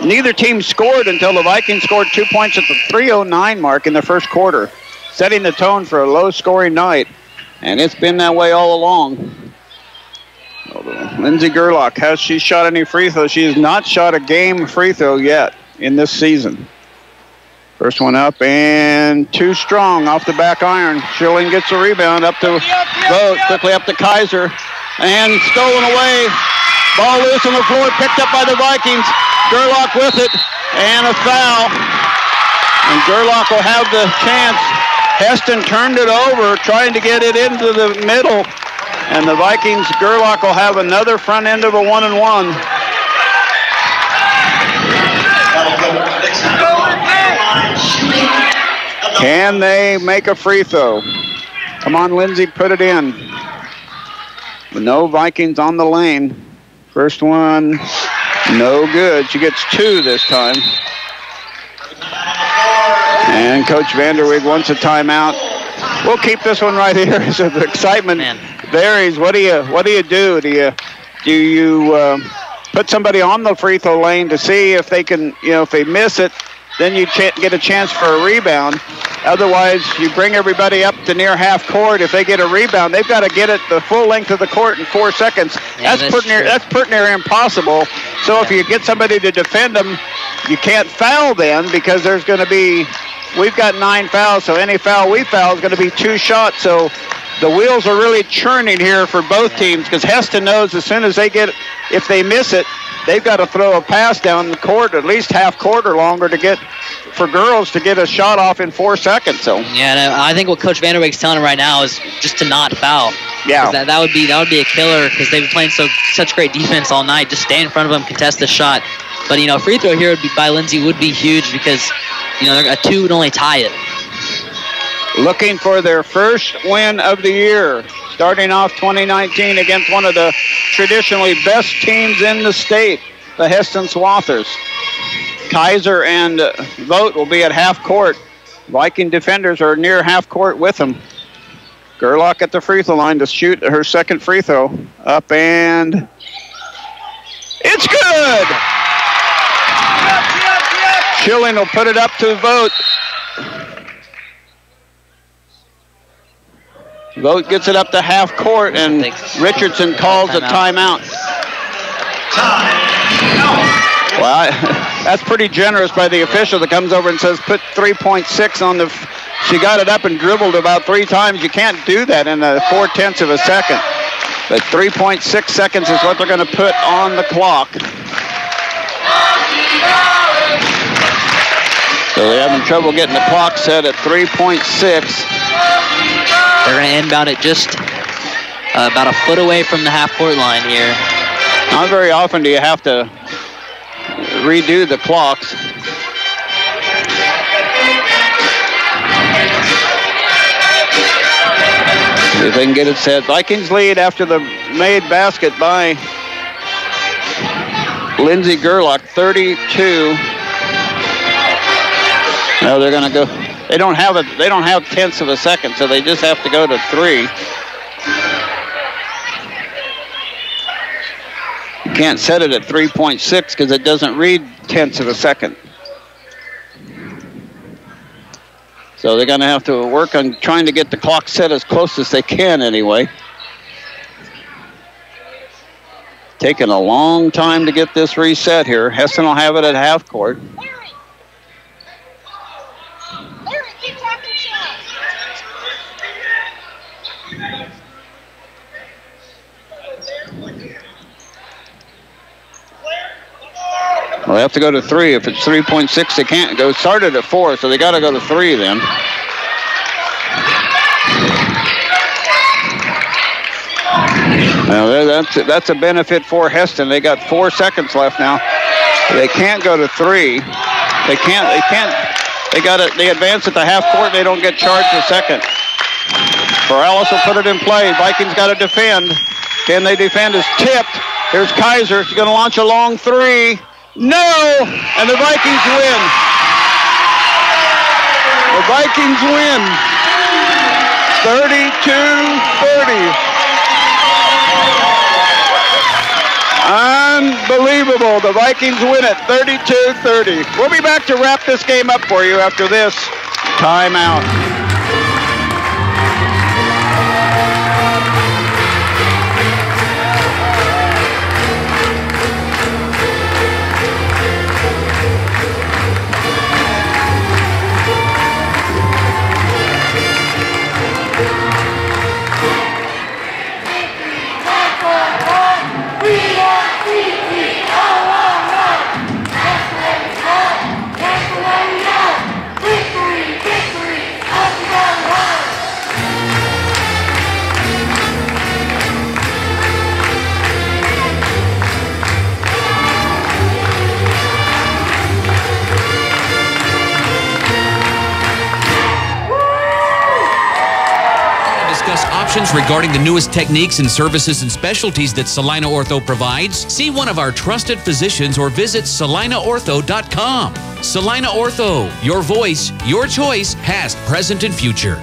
Neither team scored until the Vikings scored 2 points at the 3:09 mark in the first quarter, setting the tone for a low-scoring night. And it's been that way all along. Lindsay Gerlach, has she shot any free throws? She has not shot a game free throw yet in this season. First one up and too strong off the back iron. Schilling gets the rebound up to Vogt, quickly up to Kaiser, and stolen away. Ball loose on the floor, picked up by the Vikings. Gerlach with it, and a foul. And Gerlach will have the chance. Hesston turned it over, trying to get it into the middle. And the Vikings, Gerlach will have another front end of a 1-1. Can they make a free throw? Come on, Lindsay, put it in. But no Vikings on the lane. First one, no good. She gets 2 this time. And Coach Vanderweg wants a timeout. We'll keep this one right here. So the excitement varies. What do you do? Do you put somebody on the free throw lane to see if they can, if they miss it, then you get a chance for a rebound. Otherwise, you bring everybody up to near half court. If they get a rebound, they've got to get it the full length of the court in 4 seconds. Yeah, that's pretty near impossible. So if you get somebody to defend them, you can't foul then because there's going to be, we've got 9 fouls, so any foul we foul is going to be 2 shots. So the wheels are really churning here for both teams because Hesston knows as soon as if they miss it, they've got to throw a pass down the court at least half court or longer for girls to get a shot off in 4 seconds. So yeah, I think what Coach Vanderbeek's telling them right now is just to not foul. Yeah, that would be a killer because they've been playing such great defense all night. Just stay in front of them, contest the shot. But free throw here by Lindsay would be huge because a 2 would only tie it. Looking for their first win of the year, starting off 2019 against one of the traditionally best teams in the state, the Hesston Swathers. Kaiser and Vogt will be at half court. Viking defenders are near half court with them. Gerlach at the free throw line to shoot her second free throw. Up and it's good! Schilling will put it up to Vogt. Vogt gets it up to half court, and Richardson calls a timeout. Well, that's pretty generous by the official that comes over and says put 3.6 on the. She got it up and dribbled about 3 times. You can't do that in a 4/10 of a second. But 3.6 seconds is what they're going to put on the clock. So they're having trouble getting the clock set at 3.6. They're going to inbound it just about a foot away from the half-court line here. Not very often do you have to redo the clocks. See if they can get it set. Vikings lead after the made basket by Lindsay Gerlach, 32. Now they're going to go. They don't have tenths of a second, so they just have to go to 3. You can't set it at 3.6 because it doesn't read tenths of a second. So they're going to have to work on trying to get the clock set as close as they can anyway. Taking a long time to get this reset here. Hesston will have it at half court. Well, they have to go to 3. If it's 3.6, they can't go. Started at 4, so they got to go to 3 then. Now that's a benefit for Hesston. They got 4 seconds left now. They can't go to 3. They can't. They advance at the half court. They don't get charged a second. Corrales will put it in play. Vikings got to defend. Can they defend? Is tipped. Here's Kaiser. She's going to launch a long 3. No! And the Vikings win. The Vikings win. 32-30. Unbelievable. The Vikings win it 32-30. We'll be back to wrap this game up for you after this timeout. Regarding the newest techniques and services and specialties that Salina Ortho provides, see one of our trusted physicians or visit salinaortho.com. Salina Ortho, your voice, your choice, past, present, and future.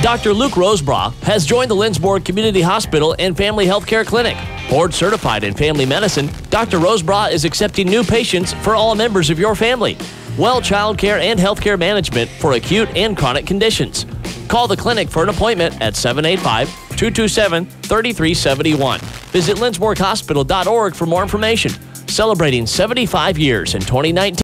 Dr. Luke Rosebrough has joined the Lindsborg Community Hospital and Family Health Care Clinic. Board certified in family medicine, Dr. Rosebrough is accepting new patients for all members of your family. Well child care and health care management for acute and chronic conditions. Call the clinic for an appointment at 785-227-3371. Visit lindsborghospital.org for more information. Celebrating 75 years in 2019.